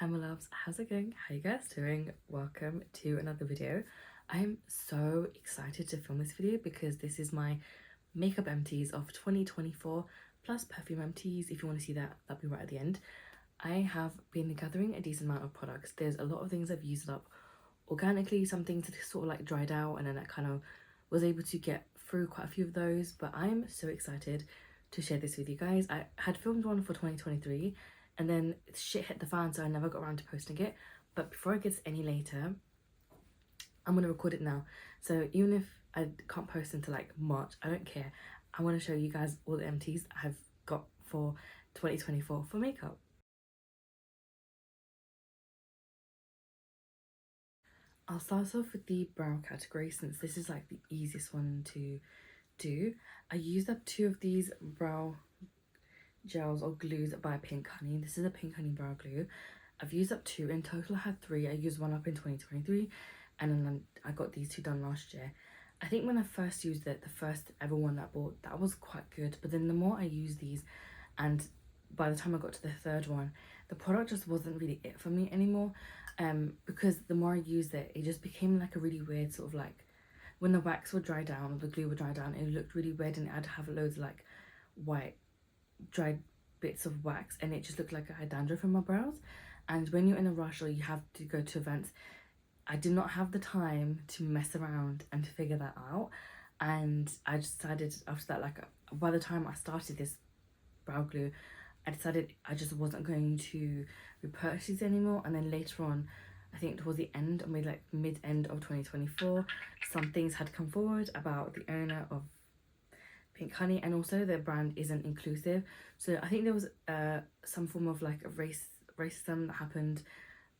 Hi my loves, how's it going? How you guys doing? Welcome to another video. I'm so excited to film this video because this is my makeup empties of 2024 plus perfume empties. If you want to see that, that'll be right at the end. I have been gathering a decent amount of products. There's a lot of things I've used up organically, some things that sort of like dried out, and then I kind of was able to get through quite a few of those. But I'm so excited to share this with you guys. I had filmed one for 2023 and then shit hit the fan, so I never got around to posting it. But before it gets any later, I'm gonna record it now. So even if I can't post until like March, I don't care. I want to show you guys all the empties I've got for 2024 for makeup. I'll start off with the brow category since this is like the easiest one to do. I used up 2 of these brow gels or glues by Pink Honey. This is a Pink Honey brow glue. I've used up 2. In total I had 3. I used one up in 2023 and then I got these 2 done last year. I think when I first used it, the first ever one that I bought, that was quite good, but then the more I used these, and by the time I got to the 3rd one, the product just wasn't really it for me anymore, because the more I used it, it just became like a really weird sort of like, when the wax would dry down or the glue would dry down, it looked really weird and I'd have loads of like white dried bits of wax and it just looked like I had dandruff in my brows. And when you're in a rush or you have to go to events, I did not have the time to mess around and to figure that out. And I decided after that, like by the time I started this brow glue, I decided I just wasn't going to repurchase anymore. And then later on, I think towards the end, or maybe like mid-end of 2024, some things had come forward about the owner of Pink Honey, and also their brand isn't inclusive. So I think there was some form of like racism that happened,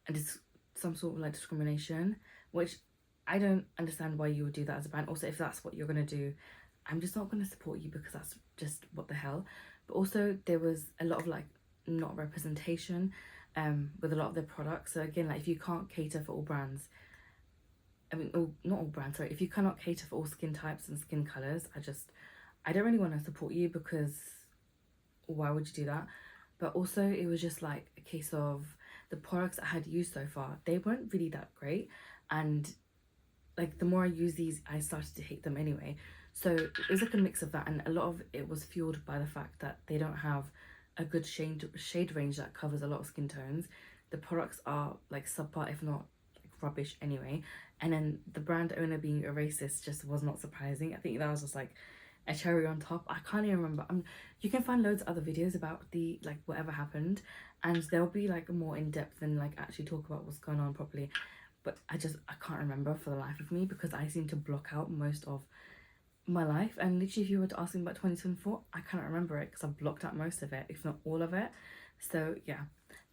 and it's some sort of like discrimination, which I don't understand why you would do that as a brand. Also, if that's what you're gonna do, I'm just not gonna support you because that's just what the hell. But also there was a lot of like not representation with a lot of their products. So again, like if you can't cater for all brands, not all brands, sorry, if you cannot cater for all skin types and skin colors, I don't really want to support you because why would you do that? But also it was just like a case of the products I had used so far, they weren't really that great, and like the more I use these, I started to hate them anyway. So it was like a mix of that, and a lot of it was fueled by the fact that they don't have a good shade range that covers a lot of skin tones. The products are like subpar, if not like rubbish anyway. And then the brand owner being a racist just was not surprising. I think that was just like a cherry on top. I can't even remember. You can find loads of other videos about the like whatever happened, and they'll be like more in depth and like actually talk about what's going on properly. But I can't remember for the life of me because I seem to block out most of my life. And literally, if you were to ask me about 2024, I can't remember it because I've blocked out most of it, if not all of it. So yeah.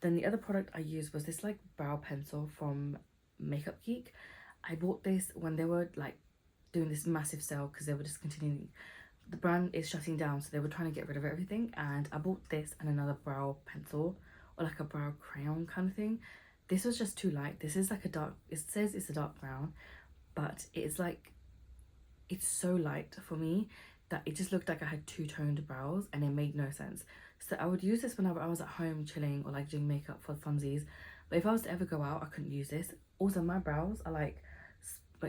Then the other product I used was this like brow pencil from Makeup Geek. I bought this when they were like doing this massive sale because they were discontinuing. The brand is shutting down, so they were trying to get rid of everything, and I bought this and another brow pencil or like a brow crayon kind of thing. This was just too light. This is like a dark, it says it's a dark brown, but it's like, it's so light for me that it just looked like I had two-toned brows and it made no sense. So I would use this whenever I was at home chilling or like doing makeup for funsies, but if I was to ever go out, I couldn't use this. Also, my brows are like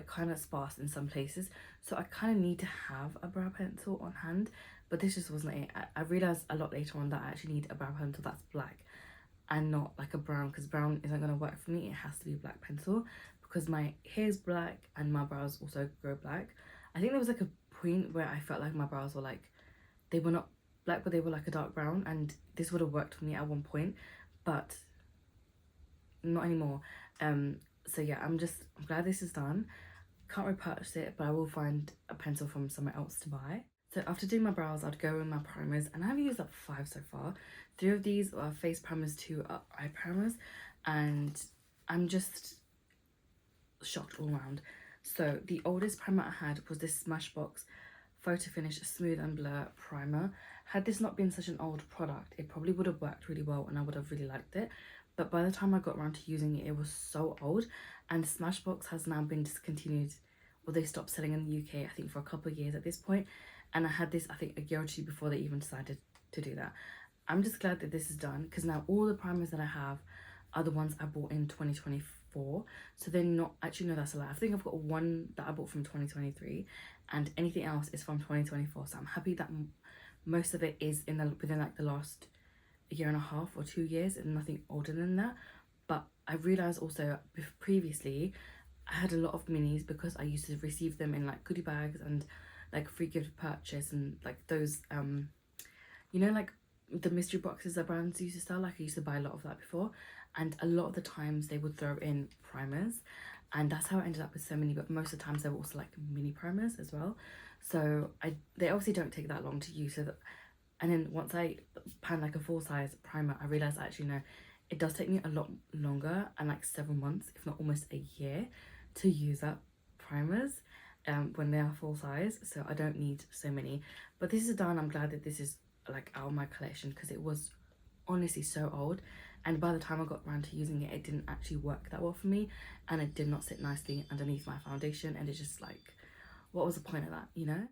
kind of sparse in some places, so I kind of need to have a brow pencil on hand, but this just wasn't it. I realized a lot later on that I actually need a brow pencil that's black and not like a brown, because brown isn't going to work for me. It has to be a black pencil because my hair's black and my brows also grow black. I think there was like a point where I felt like my brows were like, they were not black but they were like a dark brown, and this would have worked for me at one point, but not anymore. So yeah, I'm glad this is done. Can't repurchase it, but I will find a pencil from somewhere else to buy. So after doing my brows, I'd go in my primers, and I've used up 5 so far. 3 of these are face primers, 2 are eye primers, and I'm just shocked all around. So the oldest primer I had was this Smashbox Photo Finish Smooth and Blur Primer. Had this not been such an old product, it probably would have worked really well and I would have really liked it. But by the time I got around to using it, it was so old, and Smashbox has now been discontinued, or they stopped selling in the UK, I think for a couple of years at this point. And I had this, I think, a year or 2 before they even decided to do that. I'm just glad that this is done, because now all the primers that I have are the ones I bought in 2024. So they're not, actually no, that's a lie. I think I've got one that I bought from 2023 and anything else is from 2024. So I'm happy that most of it is within like the last year and a half or 2 years and nothing older than that. But I realized also previously I had a lot of minis because I used to receive them in like goodie bags and like free gift purchase and like those you know, like the mystery boxes that brands used to sell. Like I used to buy a lot of that before, and a lot of the times they would throw in primers, and that's how I ended up with so many. But most of the times they were also like mini primers as well, so they obviously don't take that long to use. So that, and then once I pan like a full size primer, I realized actually no, it does take me a lot longer and like several months, if not almost a year, to use up primers when they are full size. So I don't need so many. But this is done. I'm glad that this is like out of my collection because it was honestly so old, and by the time I got around to using it, it didn't actually work that well for me, and it did not sit nicely underneath my foundation, and it's just like, what was the point of that, you know?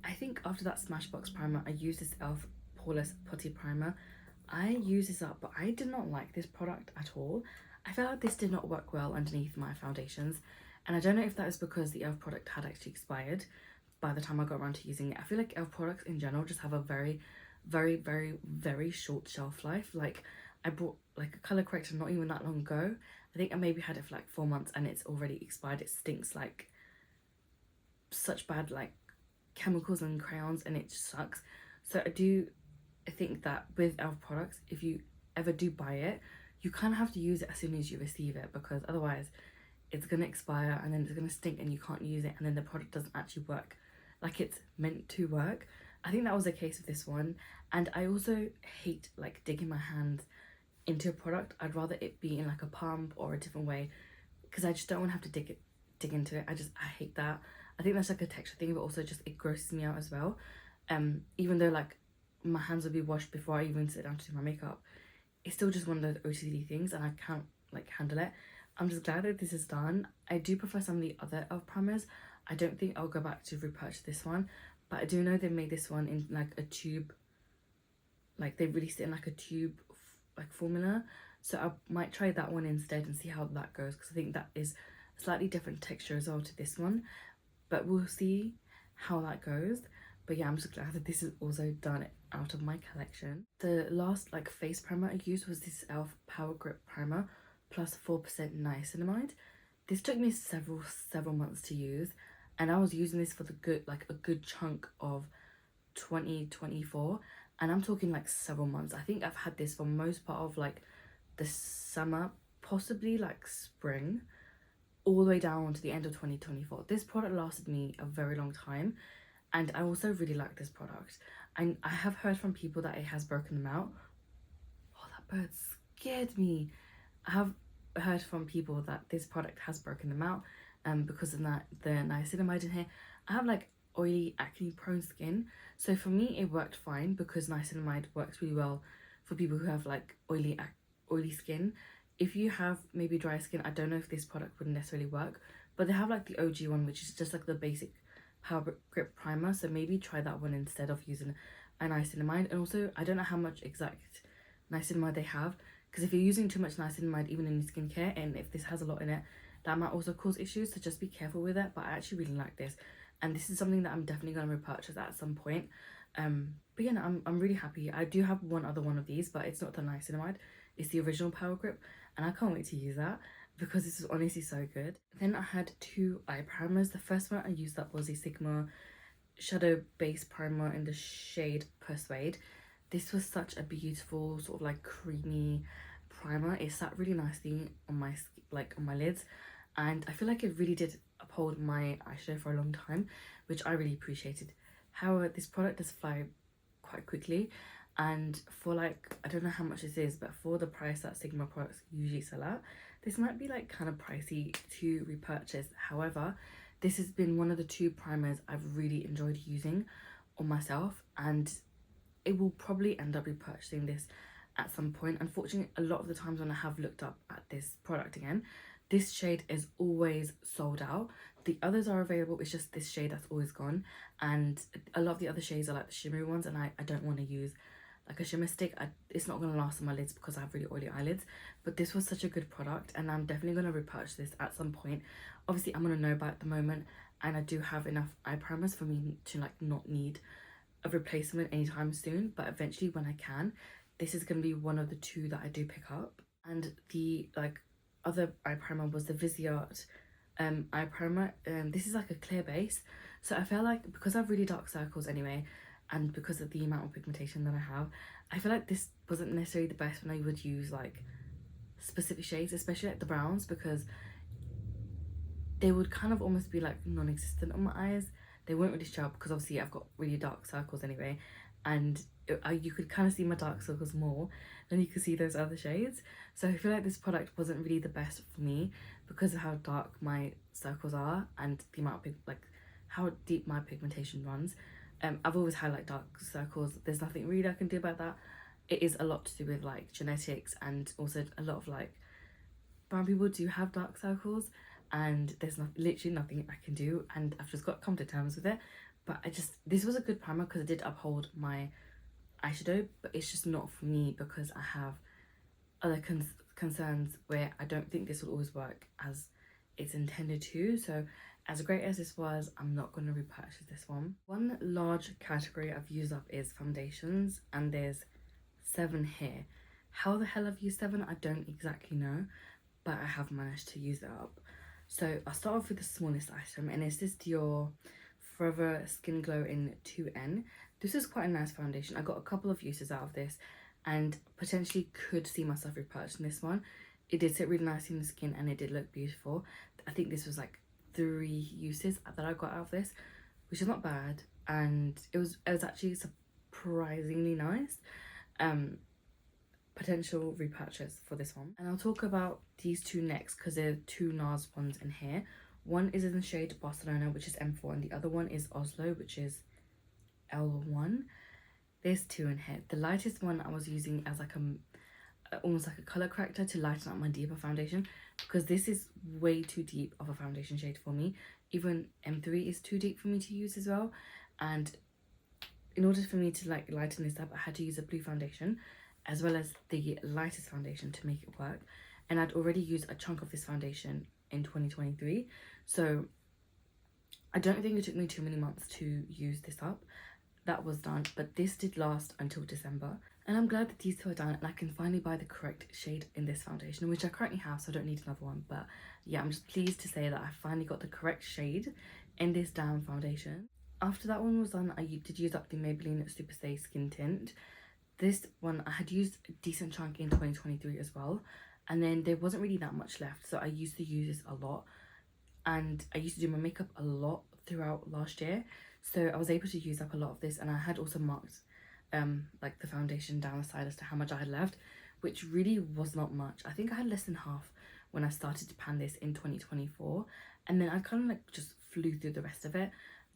I think after that Smashbox primer, I used this e.l.f. Poreless Putty Primer. I used this up, but I did not like this product at all. I felt like this did not work well underneath my foundations, and I don't know if that is because the e.l.f. product had actually expired by the time I got around to using it. I feel like e.l.f. products in general just have a very, very short shelf life. Like I bought like a color corrector not even that long ago. I think I maybe had it for like 4 months and it's already expired. It stinks like such bad like chemicals and crayons, and it just sucks. So I think that with e.l.f. products, if you ever do buy it, you kind of have to use it as soon as you receive it, because otherwise it's gonna expire and then it's gonna stink and you can't use it, and then the product doesn't actually work like it's meant to work. I think that was the case with this one. And I also hate like digging my hands into a product. I'd rather it be in like a pump or a different way, because I just don't want to have to dig into it. I hate that. I think that's like a texture thing, but also just it grosses me out as well. Even though like my hands will be washed before I even sit down to do my makeup, it's still just one of those OCD things and I can't like handle it. I'm just glad that this is done. I do prefer some of the other e.l.f. primers. I don't think I'll go back to repurchase this one, but I do know they made this one in like a tube, like they released it in like a tube like formula, so I might try that one instead and see how that goes, because I think that is a slightly different texture as well to this one, but we'll see how that goes. But yeah, I'm just glad that this is also done out of my collection. The last like face primer I used was this e.l.f. Power Grip Primer plus 4% niacinamide. This took me several months to use, and I was using this for a good chunk of 2024, and I'm talking like several months. I think I've had this for most part of like the summer, possibly like spring, all the way down to the end of 2024. This product lasted me a very long time, and I also really like this product. And I have heard from people that it has broken them out. Oh, that bird scared me. I have heard from people that this product has broken them out because of that, the niacinamide in here. I have like oily, acne prone skin, so for me it worked fine because niacinamide works really well for people who have like oily skin. If you have maybe dry skin, I don't know if this product would necessarily work, but they have like the OG one, which is just like the basic Power Grip Primer, so maybe try that one instead of using a niacinamide. And also I don't know how much exact niacinamide they have, because if you're using too much niacinamide even in your skincare, and if this has a lot in it, that might also cause issues, so just be careful with it. But I actually really like this, and this is something that I'm definitely going to repurchase at some point. But yeah, no, I'm really happy. I do have one other one of these, but it's not the niacinamide, it's the original Power Grip, and I can't wait to use that because this is honestly so good. Then I had two eye primers. The first one I used up was the Sigma Shadow Base Primer in the shade Persuade. This was such a beautiful sort of like creamy primer. It sat really nicely on my on my lids, and I feel like it really did uphold my eyeshadow for a long time, which I really appreciated. However, this product does fly quite quickly, and for like, I don't know how much this is, but for the price that Sigma products usually sell at, this might be like kind of pricey to repurchase. However, this has been one of the two primers I've really enjoyed using on myself, and it will probably end up repurchasing this at some point. Unfortunately, a lot of the times when I have looked up at this product again, this shade is always sold out. The others are available, it's just this shade that's always gone, and a lot of the other shades are like the shimmery ones, and I don't want to use like a shimmer stick, it's not going to last on my lids because I have really oily eyelids. But this was such a good product, and I'm definitely going to repurchase this at some point. Obviously, I'm going to know about it at the moment, and I do have enough eye primers for me to like not need a replacement anytime soon. But eventually when I can, this is going to be one of the two that I do pick up. And the like other eye primer was the Viseart eye primer. This is like a clear base, so I feel like because I have really dark circles anyway, and because of the amount of pigmentation that I have, I feel like this wasn't necessarily the best when I would use like specific shades, especially like the browns, because they would kind of almost be like non-existent on my eyes. They weren't really sharp because obviously I've got really dark circles anyway, and you could kind of see my dark circles more than you could see those other shades. So I feel like this product wasn't really the best for me because of how dark my circles are and the amount of how deep my pigmentation runs. I've always had like dark circles. There's nothing really I can do about that. It is a lot to do with like genetics, and also a lot of like brown people do have dark circles, and there's literally nothing I can do, and I've just got to come to terms with it. But this was a good primer because it did uphold my eyeshadow, but it's just not for me because I have other concerns where I don't think this will always work as it's intended to. So as great as this was, I'm not going to repurchase this one. One large category I've used up is foundations, and there's 7 here. How the hell I've used 7, I don't exactly know, but I have managed to use it up. So I'll start off with the smallest item, and it's this Dior Forever Skin Glow in 2N. This is quite a nice foundation. I got a couple of uses out of this and potentially could see myself repurchasing this one. It did sit really nicely in the skin and it did look beautiful. I think this was like 3 uses that I got out of this, which is not bad, and it was actually surprisingly nice. Potential repurchase for this one. And I'll talk about these 2 next because there are 2 NARS ones in here. One is in the shade Barcelona, which is M4, and the other one is Oslo, which is L1. There's 2 in here. The lightest one I was using as like almost like a color corrector to lighten up my deeper foundation, because this is way too deep of a foundation shade for me. Even M3 is too deep for me to use as well, and in order for me to like lighten this up, I had to use a blue foundation as well as the lightest foundation to make it work. And I'd already used a chunk of this foundation in 2023, so I don't think it took me too many months to use this up. That was done, but this did last until December, and I'm glad that these 2 are done and I can finally buy the correct shade in this foundation, which I currently have, so I don't need another one. But yeah, I'm just pleased to say that I finally got the correct shade in this damn foundation. After that one was done, I did use up the Maybelline Superstay Skin Tint. This one I had used a decent chunk in 2023 as well, and then there wasn't really that much left, so I used to use this a lot, and I used to do my makeup a lot throughout last year, so I was able to use up a lot of this. And I had also marked like the foundation down the side as to how much I had left, which really was not much. I think I had less than half when I started to pan this in 2024, and then I kind of like just flew through the rest of it.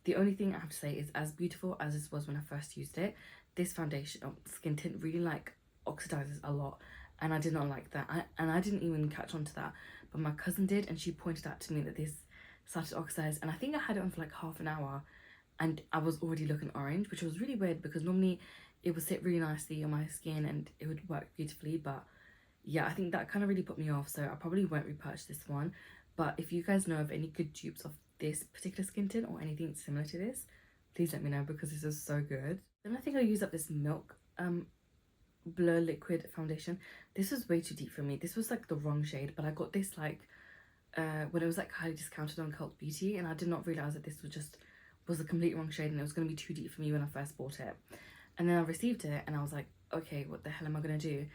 The only thing I have to say is, as beautiful as this was when I first used it, this foundation skin tint really like oxidizes a lot, and I did not like that. I didn't even catch on to that, but my cousin did, and she pointed out to me that this started to oxidize, and I think I had it on for like half an hour and I was already looking orange, which was really weird because normally it would sit really nicely on my skin and it would work beautifully. But yeah, I think that kind of really put me off, so I probably won't repurchase this one. But if you guys know of any good dupes of this particular skin tint or anything similar to this, please let me know because this is so good. Then I think I used up this Milk Blur Liquid Foundation. This was way too deep for me. This was like the wrong shade, but I got this like when it was like highly discounted on Cult Beauty, and I did not realize that this was the complete wrong shade and it was going to be too deep for me when I first bought it. And then I received it and I was like, okay, what the hell am I going to do?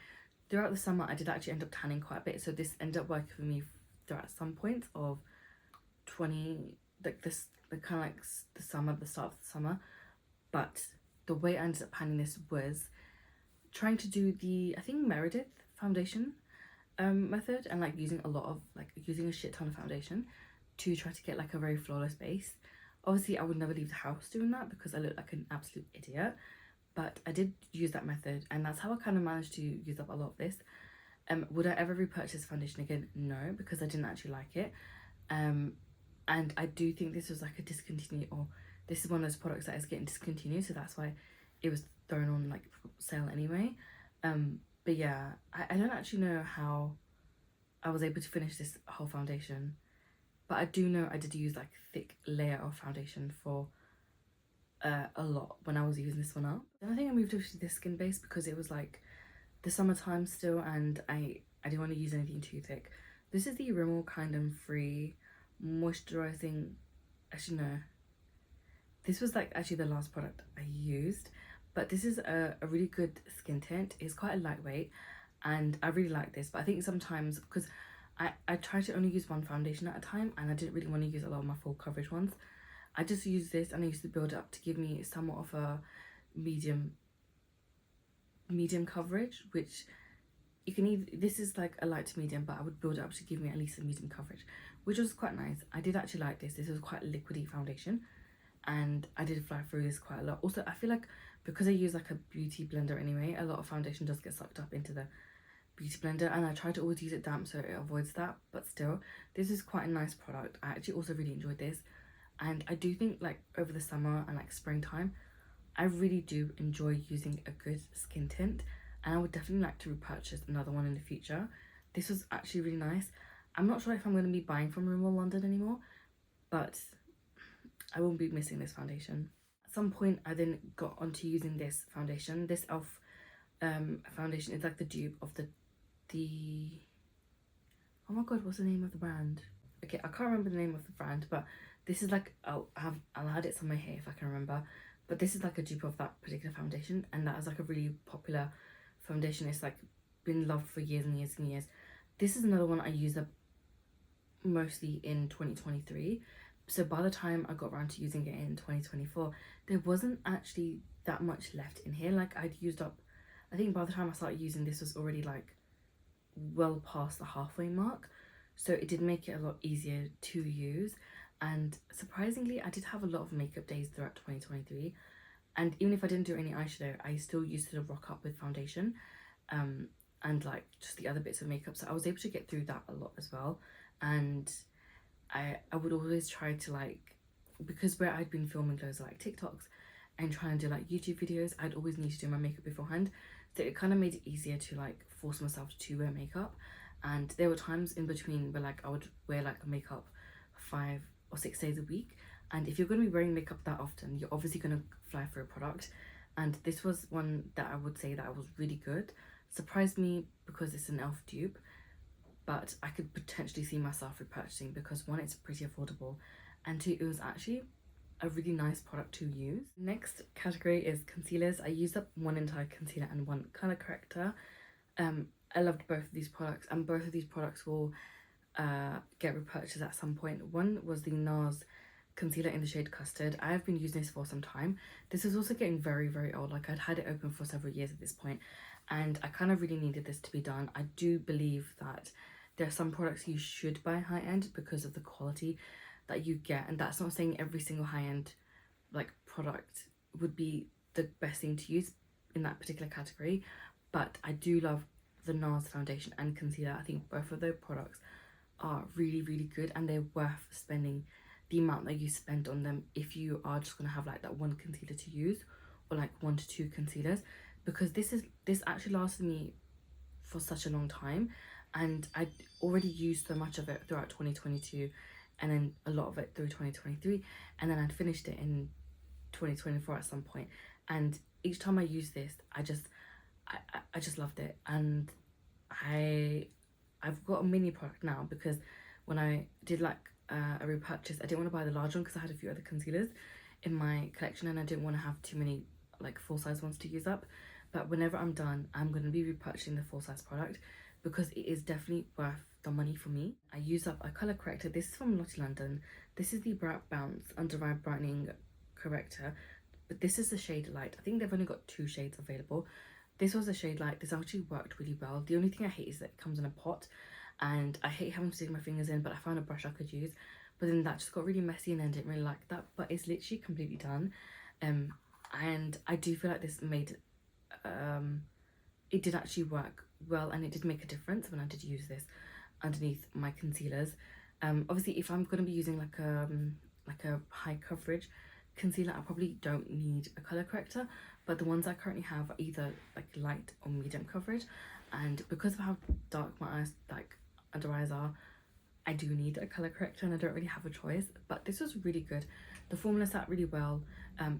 Throughout the summer I did actually end up tanning quite a bit, so this ended up working for me throughout some points of the kind of like the summer, the start of the summer. But the way I ended up panning this was trying to do the, I think, Meredith foundation method, and like using a shit ton of foundation to try to get like a very flawless base. Obviously I would never leave the house doing that because I look like an absolute idiot, but I did use that method, and that's how I kind of managed to use up a lot of this. Would I ever repurchase foundation again? No, because I didn't actually like it. And I do think this was like a discontinued, or this is one of those products that is getting discontinued, so that's why it was thrown on like sale anyway. But yeah, I don't actually know how I was able to finish this whole foundation, but I do know I did use like a thick layer of foundation for a lot when I was using this one up. Then I think I moved over to this skin base because it was like the summertime still, and I didn't want to use anything too thick. This is the Rimmel Kind and Free moisturizing. Actually no, this was like actually the last product I used, but this is a really good skin tint. It's quite a lightweight and I really like this, but I think sometimes because I try to only use one foundation at a time and I didn't really want to use a lot of my full coverage ones. I just use this and I used to build it up to give me somewhat of a medium coverage, which you can either, this is like a light to medium, but I would build it up to give me at least a medium coverage, which was quite nice. I did actually like this. This was quite a liquidy foundation and I did fly through this quite a lot. Also, I feel like because I use like a beauty blender anyway, a lot of foundation does get sucked up into the beauty blender, and I try to always use it damp so it avoids that. But still, this is quite a nice product. I actually also really enjoyed this, and I do think like over the summer and like springtime, I really do enjoy using a good skin tint, and I would definitely like to repurchase another one in the future. This was actually really nice. I'm not sure if I'm going to be buying from Rimmel London anymore, but I won't be missing this foundation. At some point I then got onto using this foundation. This e.l.f. Foundation is like the dupe of the oh my god, what's the name of the brand? Okay, I can't remember the name of the brand, but this is like, I'll add it somewhere here if I can remember, but this is like a dupe of that particular foundation, and that is like a really popular foundation. It's like been loved for years and years and years. This is another one I used up mostly in 2023, so by the time I got around to using it in 2024, there wasn't actually that much left in here. Like I'd used up, I think by the time I started using this was already like well past the halfway mark, so it did make it a lot easier to use. And surprisingly, I did have a lot of makeup days throughout 2023, and even if I didn't do any eyeshadow, I still used to rock up with foundation and like just the other bits of makeup, so I was able to get through that a lot as well. And I would always try to like, because where I'd been filming loads of like TikToks and trying to do like YouTube videos, I'd always need to do my makeup beforehand, so it kind of made it easier to like force myself to wear makeup. And there were times in between where like I would wear like makeup 5 or 6 days a week, and if you're going to be wearing makeup that often, you're obviously going to fly for a product, and this was one that I would say that was really good. Surprised me because it's an e.l.f. dupe, but I could potentially see myself repurchasing because one, it's pretty affordable, and two, it was actually a really nice product to use. Next category is concealers. I used up one entire concealer and one color corrector. I loved both of these products, and both of these products will get repurchased at some point. One was the NARS concealer in the shade Custard. I have been using this for some time. This is also getting very, very old. Like I'd had it open for several years at this point, and I kind of really needed this to be done. I do believe that there are some products you should buy high-end because of the quality that you get, and that's not saying every single high-end like product would be the best thing to use in that particular category, but I do love the NARS foundation and concealer. I think both of those products are really, really good, and they're worth spending the amount that you spend on them if you are just gonna have like that one concealer to use, or like 1 to 2 concealers, because this actually lasted me for such a long time, and I already used so much of it throughout 2022, and then a lot of it through 2023, and then I'd finished it in 2024 at some point. And each time I use this, I just loved it. And I've got a mini product now, because when I did like a repurchase, I didn't want to buy the large one because I had a few other concealers in my collection, and I didn't want to have too many like full-size ones to use up. But whenever I'm done, I'm going to be repurchasing the full-size product because it is definitely worth the money for me. I used up a colour corrector. This is from Lottie London. This is the Bright Bounce Under Eye Brightening Corrector, but this is the shade Light. I think they've only got 2 shades available. This was a shade Light. This actually worked really well. The only thing I hate is that it comes in a pot, and I hate having to stick my fingers in, but I found a brush I could use, but then that just got really messy and I didn't really like that. But it's literally completely done, and I do feel like this made it did actually work well, and it did make a difference when I did use this underneath my concealers. Obviously if I'm going to be using like a high coverage concealer, I probably don't need a color corrector, but the ones I currently have are either like light or medium coverage, and because of how dark my eyes, like under eyes are, I do need a color corrector and I don't really have a choice. But this was really good. The formula sat really well.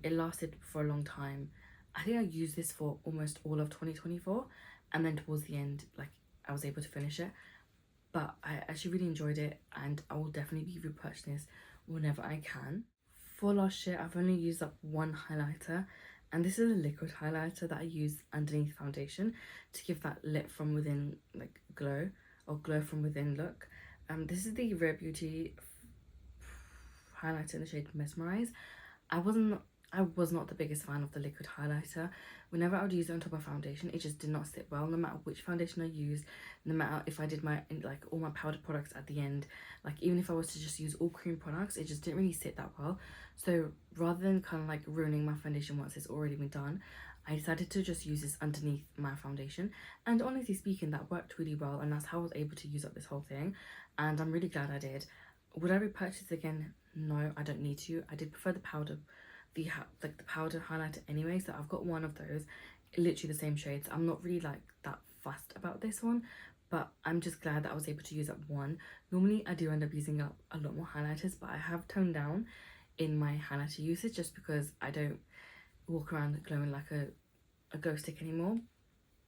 It lasted for a long time. I think I used this for almost all of 2024, and then towards the end, like, I was able to finish it. But I actually really enjoyed it, and I will definitely be repurchasing this whenever I can. For last year, I've only used up one highlighter, and this is a liquid highlighter that I use underneath foundation to give that lit from within like glow, or glow from within look. This is the Rare Beauty highlighter in the shade Mesmerize. I was not the biggest fan of the liquid highlighter. Whenever I would use it on top of foundation, it just did not sit well, no matter which foundation I used, no matter if I did my like all my powder products at the end, like even if I was to just use all cream products, it just didn't really sit that well. So rather than kind of like ruining my foundation once it's already been done, I decided to just use this underneath my foundation, and honestly speaking, that worked really well, and that's how I was able to use up this whole thing, and I'm really glad I did. Would I repurchase it again? No, I don't need to. I did prefer the powder, the powder highlighter anyway, so I've got one of those, literally the same shades. I'm not really like that fussed about this one, but I'm just glad that I was able to use up one. Normally I do end up using up a lot more highlighters, but I have toned down in my highlighter usage just because I don't walk around glowing like a glow stick anymore.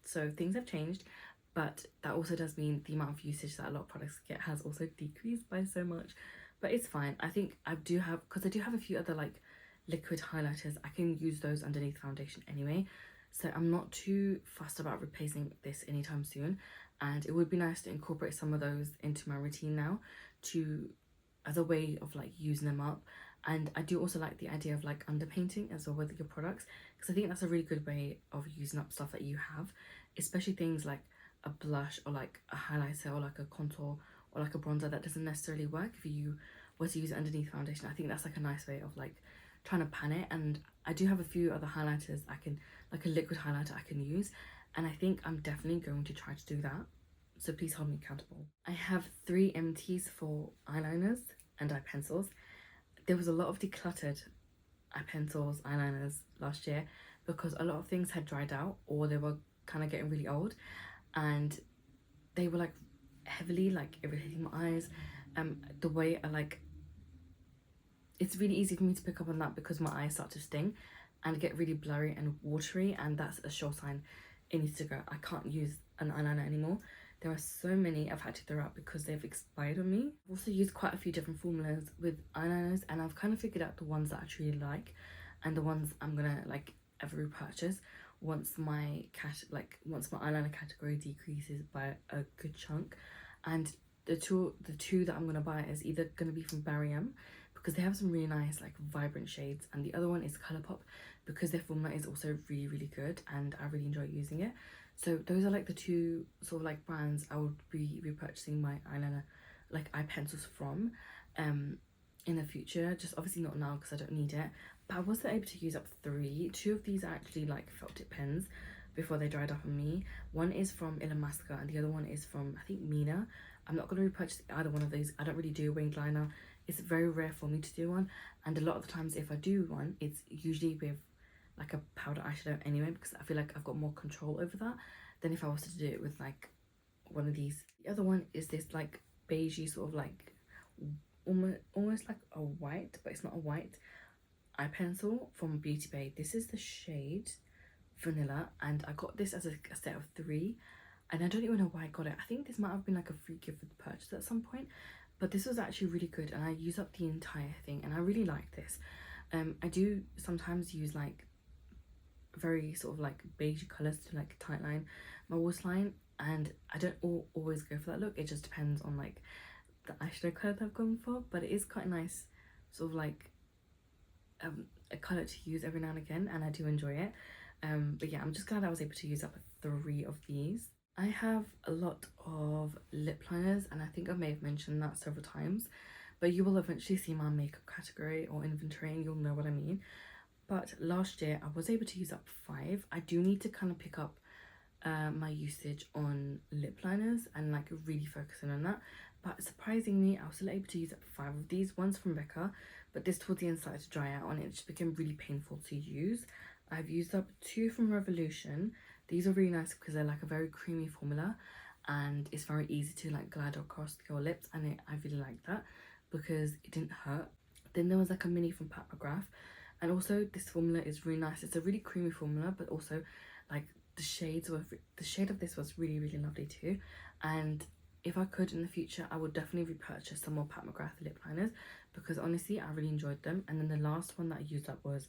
So things have changed, but that also does mean the amount of usage that a lot of products get has also decreased by so much. But it's fine. I think I do have, because I do have a few other like liquid highlighters, I can use those underneath foundation anyway, so I'm not too fussed about replacing this anytime soon. And it would be nice to incorporate some of those into my routine now, to as a way of like using them up. And I do also like the idea of like underpainting as well with your products, because I think that's a really good way of using up stuff that you have, especially things like a blush or like a highlighter or like a contour or like a bronzer that doesn't necessarily work if you were to use it underneath foundation. I think that's like a nice way of like trying to pan it. And I do have a few other highlighters I can, like a liquid highlighter I can use, and I think I'm definitely going to try to do that, so please hold me accountable. I have 3 empties for eyeliners and eye pencils. There was a lot of decluttered eye pencils, eyeliners last year because a lot of things had dried out or they were kind of getting really old, and they were like heavily like irritating my eyes. The way I like, it's really easy for me to pick up on that because my eyes start to sting and get really blurry and watery, and that's a sure sign it needs to go. I can't use an eyeliner anymore. There are so many I've had to throw out because they've expired on me. I've also used quite a few different formulas with eyeliners, and I've kind of figured out the ones that I truly like and the ones I'm gonna like ever repurchase once my eyeliner category decreases by a good chunk. And the two that I'm gonna buy is either gonna be from ByMehshake, because they have some really nice like vibrant shades, and the other one is Colourpop because their formula is also really good and I really enjoy using it. So those are like the two sort of like brands I would be repurchasing my eyeliner, like eye pencils from in the future. Just obviously not now because I don't need it, but I was able to use up 3. 2 of these are actually like felt tip pens before they dried up on me. One is from Illamasqua and the other one is from, I think, Mina. I'm not going to repurchase either one of these. I don't really do a winged liner. It's very rare for me to do one, and a lot of the times if I do one, it's usually with like a powder eyeshadow anyway, because I feel like I've got more control over that than if I was to do it with like one of these. The other one is this like beigey sort of like almost like a white, but it's not a white, eye pencil from Beauty Bay. This is the shade Vanilla, and I got this as a set of 3, and I don't even know why I got it. I think this might have been like a free gift with the purchase at some point, but this was actually really good and I used up the entire thing and I really like this. I do sometimes use like very sort of like beige colours to like tightline my waterline, and I don't always go for that look. It just depends on like the eyeshadow colour that I've gone for, but it is quite nice sort of like a colour to use every now and again, and I do enjoy it. But yeah, I'm just glad I was able to use up 3 of these. I have a lot of lip liners, and I think I may have mentioned that several times, but you will eventually see my makeup category or inventory and you'll know what I mean. But last year I was able to use up 5. I do need to kind of pick up my usage on lip liners and like really focusing on that, but surprisingly I was still able to use up 5 of these. One's from Becca, but this towards the end started to dry out and it just became really painful to use. I've used up 2 from Revolution. These are really nice because they're like a very creamy formula, and it's very easy to like glide across your lips, and I really like that because it didn't hurt. Then there was like a mini from Pat McGrath, and also this formula is really nice. It's a really creamy formula, but also like the shades were, the shade of this was really really lovely too. And if I could in the future, I would definitely repurchase some more Pat McGrath lip liners because honestly I really enjoyed them. And then the last one that I used up was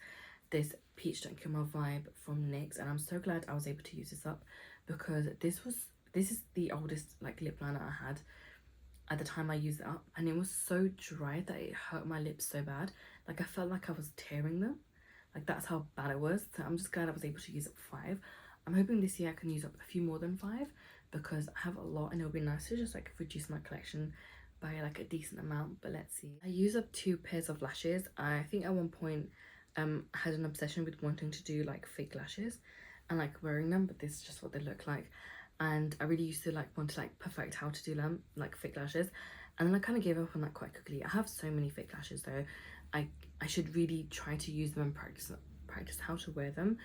this Peach Don't Kill My Vibe from NYX, and I'm so glad I was able to use this up because this is the oldest like lip liner I had at the time I used it up, and it was so dry that it hurt my lips so bad. Like I felt like I was tearing them. Like that's how bad it was. So I'm just glad I was able to use up 5. I'm hoping this year I can use up a few more than 5 because I have a lot, and it'll be nice to just like reduce my collection by like a decent amount. But let's see. I use up 2 pairs of lashes. I think at one point I had an obsession with wanting to do like fake lashes and like wearing them, but this is just what they look like. And I really used to like want to like perfect how to do them, like fake lashes, and then I kind of gave up on that quite quickly. I have so many fake lashes though. I should really try to use them and practice how to wear them,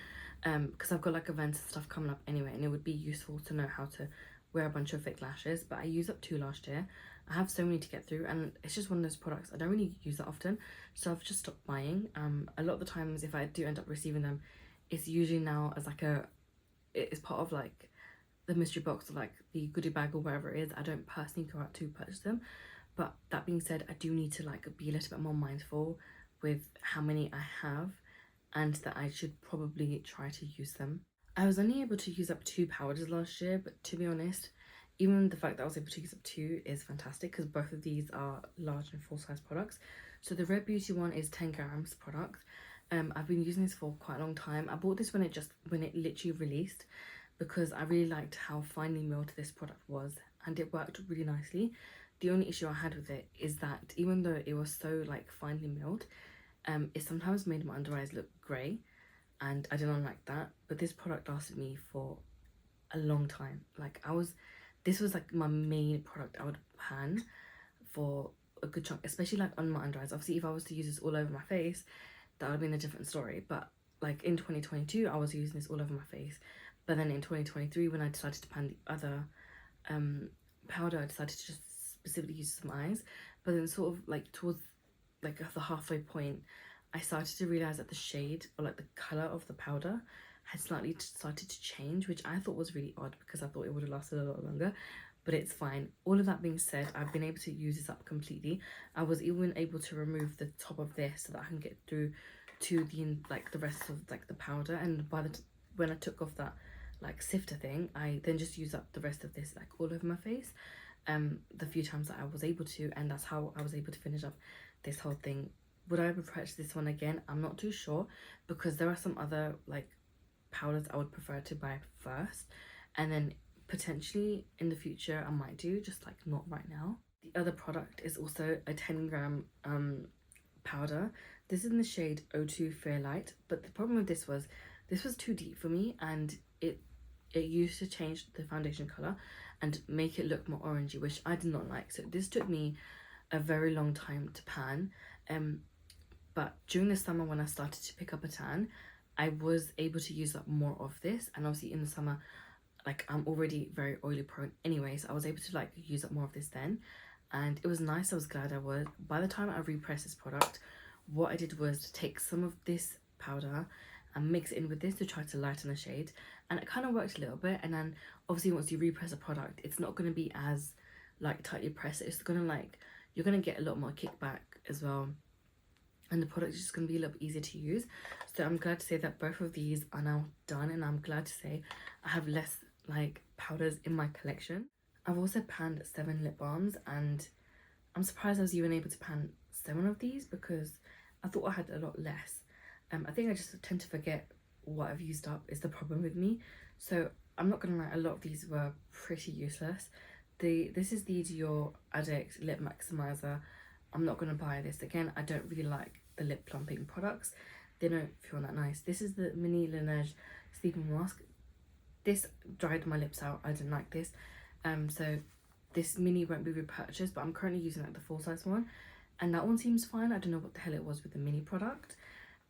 because I've got like events and stuff coming up anyway, and it would be useful to know how to wear a bunch of fake lashes. But I used up 2 last year. I have so many to get through, and it's just one of those products I don't really use that often, so I've just stopped buying. A lot of the times if I do end up receiving them, it's usually now as like it's part of like the mystery box or like the goodie bag or whatever it is. I don't personally go out to purchase them. But that being said, I do need to like be a little bit more mindful with how many I have, and that I should probably try to use them. I was only able to use up 2 powders last year, but to be honest, even the fact that I was able to use up 2 is fantastic because both of these are large and full size products. So the Red Beauty one is 10 grams product. I've been using this for quite a long time. I bought this when it literally released because I really liked how finely milled this product was, and it worked really nicely. The only issue I had with it is that even though it was so like finely milled, it sometimes made my under eyes look grey, and I didn't like that. But this product lasted me for a long time. This was like my main product I would pan for a good chunk, especially like on my under eyes. Obviously if I was to use this all over my face, that would have been a different story, but like in 2022 I was using this all over my face. But then in 2023, when I decided to pan the other powder, I decided to just specifically use some eyes. But then sort of like towards like the halfway point, I started to realize that the shade or like the color of the powder had slightly started to change, which I thought was really odd because I thought it would have lasted a lot longer. But it's fine. All of that being said, I've been able to use this up completely. I was even able to remove the top of this so that I can get through to the rest of like the powder. And when I took off that like sifter thing, I then just used up the rest of this like all over my face the few times that I was able to, and that's how I was able to finish up this whole thing. Would I repurchase this one again? I'm not too sure because there are some other like powders I would prefer to buy first, and then potentially in the future I might do, just like not right now. The other product is also a 10 gram powder. This is in the shade O2 Fairlight, but the problem with this was too deep for me, and it used to change the foundation color and make it look more orangey, which I did not like. So this took me a very long time to pan, but during the summer when I started to pick up a tan, I was able to use up more of this. And obviously in the summer, like I'm already very oily prone anyway, so I was able to like use up more of this then, and it was nice. I was glad I was. By the time I repressed this product, what I did was to take some of this powder and mix it in with this to try to lighten the shade, and it kind of worked a little bit. And then obviously once you repress a product, it's not going to be as like tightly pressed. It's gonna like, you're gonna get a lot more kickback as well, and the product is just going to be a little bit easier to use. So I'm glad to say that both of these are now done, and I'm glad to say I have less like powders in my collection. I've also panned 7 lip balms, and I'm surprised I was even able to pan 7 of these because I thought I had a lot less. I think I just tend to forget what I've used up is the problem with me. So I'm not gonna lie, a lot of these were pretty useless. This is the Dior Addict Lip Maximizer. I'm not gonna buy this again. I don't really like the lip plumping products. They don't feel that nice. This is the Mini Laneige Sleeping Mask. This dried my lips out. I didn't like this. So this mini won't be repurchased, but I'm currently using like the full size one, and that one seems fine. I don't know what the hell it was with the mini product.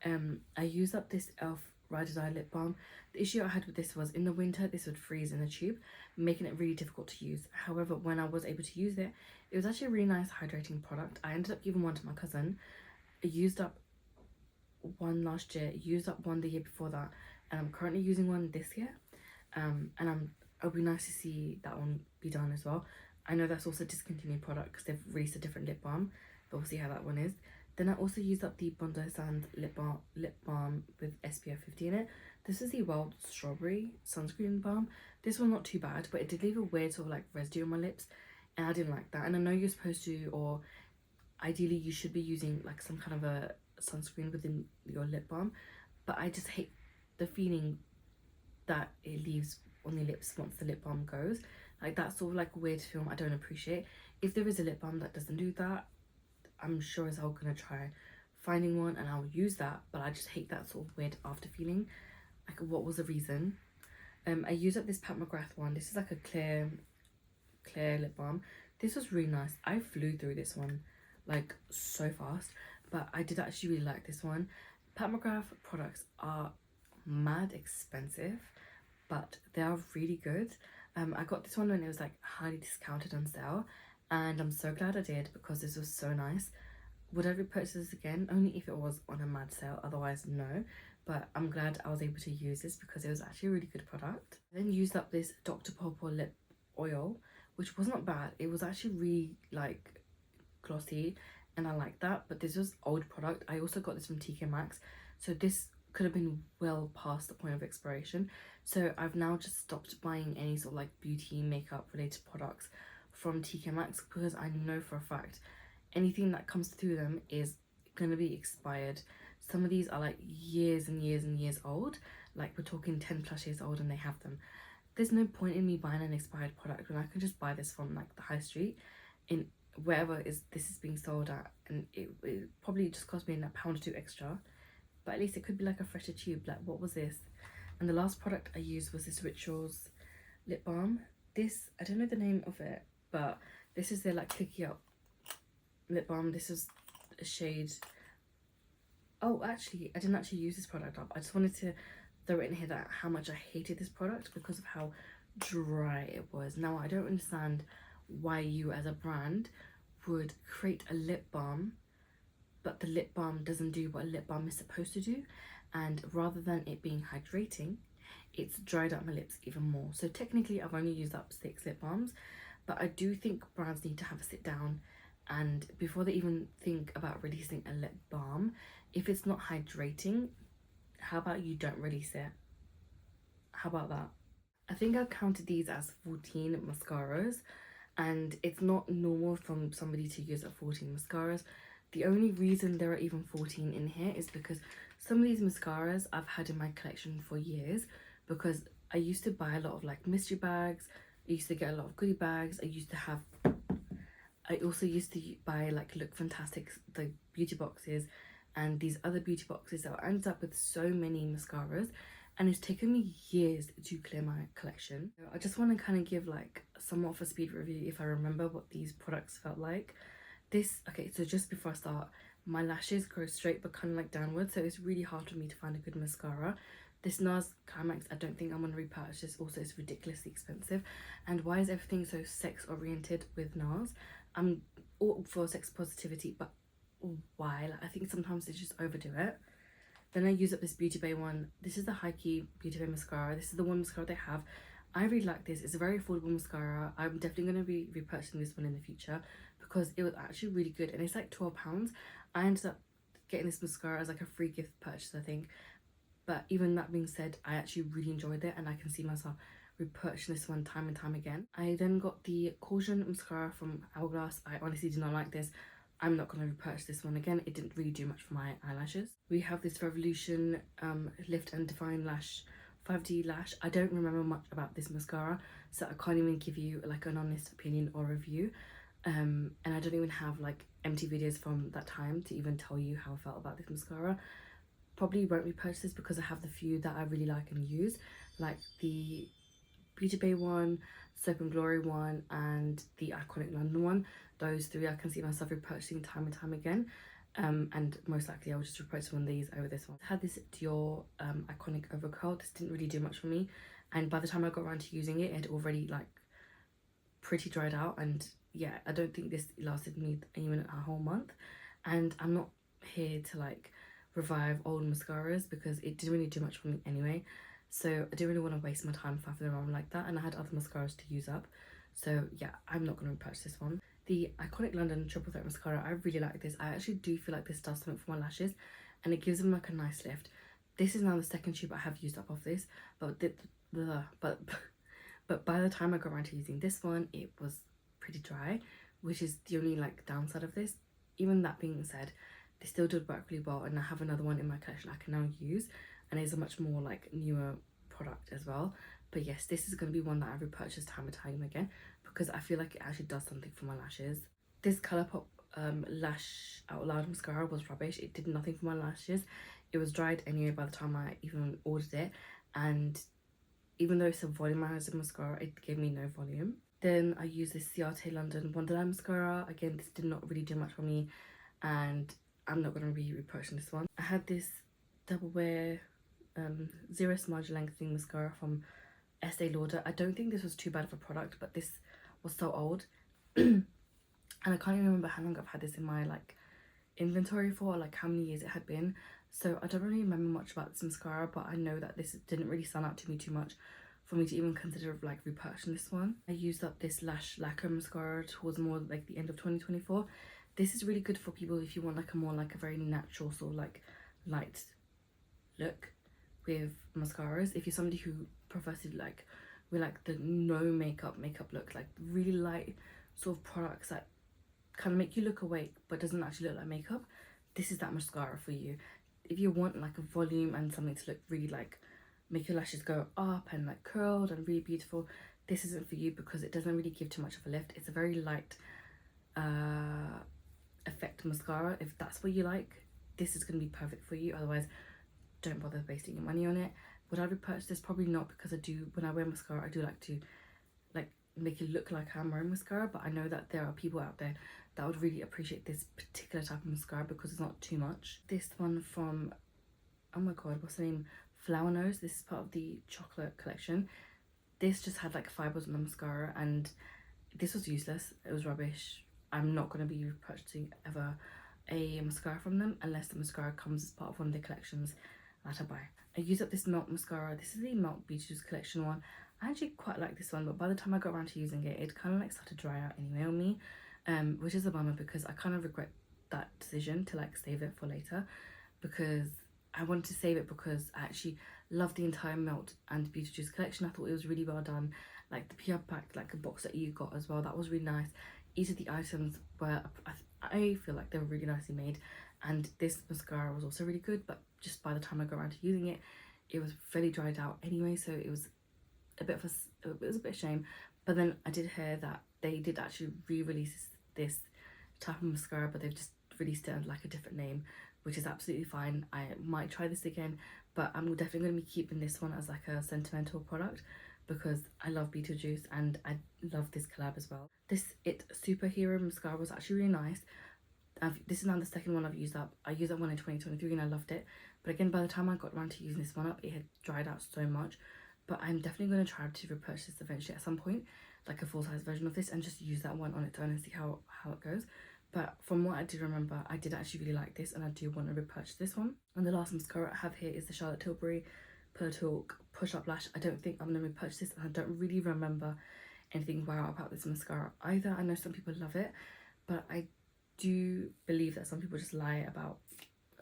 I used up this e.l.f. Ride or Die lip balm. The issue I had with this was in the winter this would freeze in the tube, making it really difficult to use. However, when I was able to use it, it was actually a really nice hydrating product. I ended up giving one to my cousin. I used up one last year, used up one the year before that, and I'm currently using one this year. And it'll be nice to see that one be done as well. I know that's also a discontinued product because they've released a different lip balm, but we'll see how that one is. Then I also used up the Bondi Sands lip balm with SPF 50 in it. This is the Wild Strawberry sunscreen balm. This one's not too bad, but it did leave a weird sort of like residue on my lips, and I didn't like that. And I know you're supposed to, or ideally you should be using like some kind of a sunscreen within your lip balm, but I just hate the feeling that it leaves on your lips once the lip balm goes. Like that sort of like weird film I don't appreciate. If there is a lip balm that doesn't do that, I'm sure as hell gonna try finding one and I'll use that, but I just hate that sort of weird after feeling. Like, what was the reason? I used up this Pat McGrath one. This is like a clear lip balm. This was really nice. I flew through this one like so fast, but I did actually really like this one. Pat McGrath products are mad expensive, but they are really good. I got this one when it was like highly discounted on sale, and I'm so glad I did because this was so nice. Would I repurchase this again? Only if it was on a mad sale, otherwise no. But I'm glad I was able to use this because it was actually a really good product. I then used up this Dr. Pawpaw lip oil, which was not bad. It was actually really like glossy and I like that, but this was old product. I also got this from TK Maxx, so this could have been well past the point of expiration. So I've now just stopped buying any sort of like beauty makeup related products from TK Maxx because I know for a fact anything that comes through them is gonna be expired. Some of these are like years and years and years old, like we're talking 10 plus years old and they have them. There's no point in me buying an expired product when I can just buy this from like the high street in wherever this is being sold at, and it probably just cost me a pound or two extra, but at least it could be like a fresher tube. Like, what was this? And the last product I used was this Rituals lip balm. This, I don't know the name of it, but this is their like clicky up lip balm. This is a shade, oh actually I didn't actually use this product up. I just wanted to throw it in here that how much I hated this product because of how dry it was. Now I don't understand why you as a brand would create a lip balm but the lip balm doesn't do what a lip balm is supposed to do, and rather than it being hydrating, it's dried up my lips even more. So technically I've only used up 6 lip balms, but I do think brands need to have a sit down and before they even think about releasing a lip balm, if it's not hydrating, how about you don't release it? How about that? I think I counted these as 14 mascaras, and it's not normal from somebody to use up 14 mascaras. The only reason there are even 14 in here is because some of these mascaras I've had in my collection for years, because I used to buy a lot of like mystery bags, I used to get a lot of goodie bags, I also used to buy like Look Fantastic, the beauty boxes, and these other beauty boxes that I ended up with so many mascaras, and it's taken me years to clear my collection. So I just want to kind of give like somewhat of a speed review if I remember what these products felt like. Okay, so just before I start, my lashes grow straight but kind of like downwards, so it's really hard for me to find a good mascara. This NARS Climax, I don't think I'm going to repurchase. Also, it's ridiculously expensive. And why is everything so sex oriented with NARS? I'm all for sex positivity, but why? Like, I think sometimes they just overdo it. Then I use up this Beauty Bay one. This is the High Key Beauty Bay mascara. This is the one mascara they have. I really like this. It's a very affordable mascara. I'm definitely going to be repurchasing this one in the future because it was actually really good, and it's like £12. I ended up getting this mascara as like a free gift purchase, I think. But even that being said, I actually really enjoyed it, and I can see myself repurchasing this one time and time again. I then got the Caution mascara from Hourglass. I honestly did not like this. I'm not going to repurchase this one again. It didn't really do much for my eyelashes. We have this Revolution Lift and Define Lash 5D Lash. I don't remember much about this mascara, so I can't even give you like an honest opinion or review. And I don't even have like empty videos from that time to even tell you how I felt about this mascara. Probably won't repurchase this because I have the few that I really like and use, like the Beauty Bay one, Soap and Glory one, and the Iconic London one. Those 3 I can see myself repurchasing time and time again. and most likely I'll just replace one of these over this one. I had this Dior iconic overcurl. This didn't really do much for me, and by the time I got around to using it, it had already like pretty dried out, and yeah, I don't think this lasted me even a whole month. And I'm not here to like revive old mascaras because it didn't really do much for me anyway, so I didn't really want to waste my time faffing around like that, and I had other mascaras to use up. So yeah, I'm not going to repurchase this one. The Iconic London Triple Threat Mascara, I really like this. I actually do feel like this does something for my lashes, and it gives them like a nice lift. This is now the second tube I have used up of this, but but by the time I got around to using this one, it was pretty dry, which is the only like downside of this. Even that being said, they still did work really well, and I have another one in my collection I can now use, and it's a much more like newer product as well. But yes, this is going to be one that I repurchase time and time again because I feel like it actually does something for my lashes. This Colourpop Lash Out Loud mascara was rubbish. It did nothing for my lashes. It was dried anyway by the time I even ordered it, and even though it's a volumizer mascara, it gave me no volume. Then I used this Ciate London Wonderland mascara. Again, this did not really do much for me, and I'm not going to be repurchasing this one. I had this Double Wear Zero Smudge Lengthening Mascara from Estee Lauder. I don't think this was too bad of a product, but this was so old. And I can't even remember how long I've had this in my like inventory for, like how many years it had been. So I don't really remember much about this mascara, but I know that this didn't really stand out to me too much for me to even consider like repurchasing this one. I used up this Lash Lacquer mascara towards more like the end of 2024. This is really good for people if you want like a more like a very natural sort of like light look with mascaras. If you're somebody who prefers to like with like the no makeup look, like really light sort of products that kind of make you look awake but doesn't actually look like makeup, this is that mascara for you. If you want like a volume and something to look really like make your lashes go up and like curled and really beautiful, this isn't for you because it doesn't really give too much of a lift. It's a very light effect mascara. If that's what you like, this is going to be perfect for you. Otherwise, don't bother wasting your money on it. Would I repurchase this? Probably not, because I do, when I wear mascara, I do like to like make it look like I'm wearing mascara, but I know that there are people out there that would really appreciate this particular type of mascara because it's not too much. This one from, oh my god, what's the name? Flower Nose. This is part of the chocolate collection. This just had like fibers on the mascara, and this was useless. It was rubbish. I'm not going to be purchasing ever a mascara from them unless the mascara comes as part of one of the collections that I buy. I use up this Melt mascara. This is the Melt Beauty Juice collection one. I actually quite like this one, but by the time I got around to using it, it kind of like started to dry out anyway on me, which is a bummer because I kind of regret that decision to like save it for later, because I wanted to save it because I actually love the entire Melt and Beauty Juice collection. I thought it was really well done. Like the PR pack, like a box that you got as well, that was really nice. Each of the items were, I feel like they were really nicely made, and this mascara was also really good, but just by the time I got around to using it, it was fairly dried out anyway, so it was a bit of it was a bit of a shame. But then I did hear that they did actually re-release this type of mascara, but they've just released it under like a different name, which is absolutely fine. I might try this again, but I'm definitely going to be keeping this one as like a sentimental product because I love Beetlejuice and I love this collab as well. This It Superhero mascara was actually really nice. This is now the second one I've used up. I used that one in 2023 and I loved it. But again, by the time I got around to using this one up, it had dried out so much. But I'm definitely going to try to repurchase this eventually at some point, like a full-size version of this, and just use that one on its own and see how it goes. But from what I do remember, I did actually really like this and I do want to repurchase this one. And the last mascara I have here is the Charlotte Tilbury Pillow Talk Push Up Lash. I don't think I'm going to repurchase this, and I don't really remember anything wow about this mascara either. I know some people love it, but I do believe that some people just lie about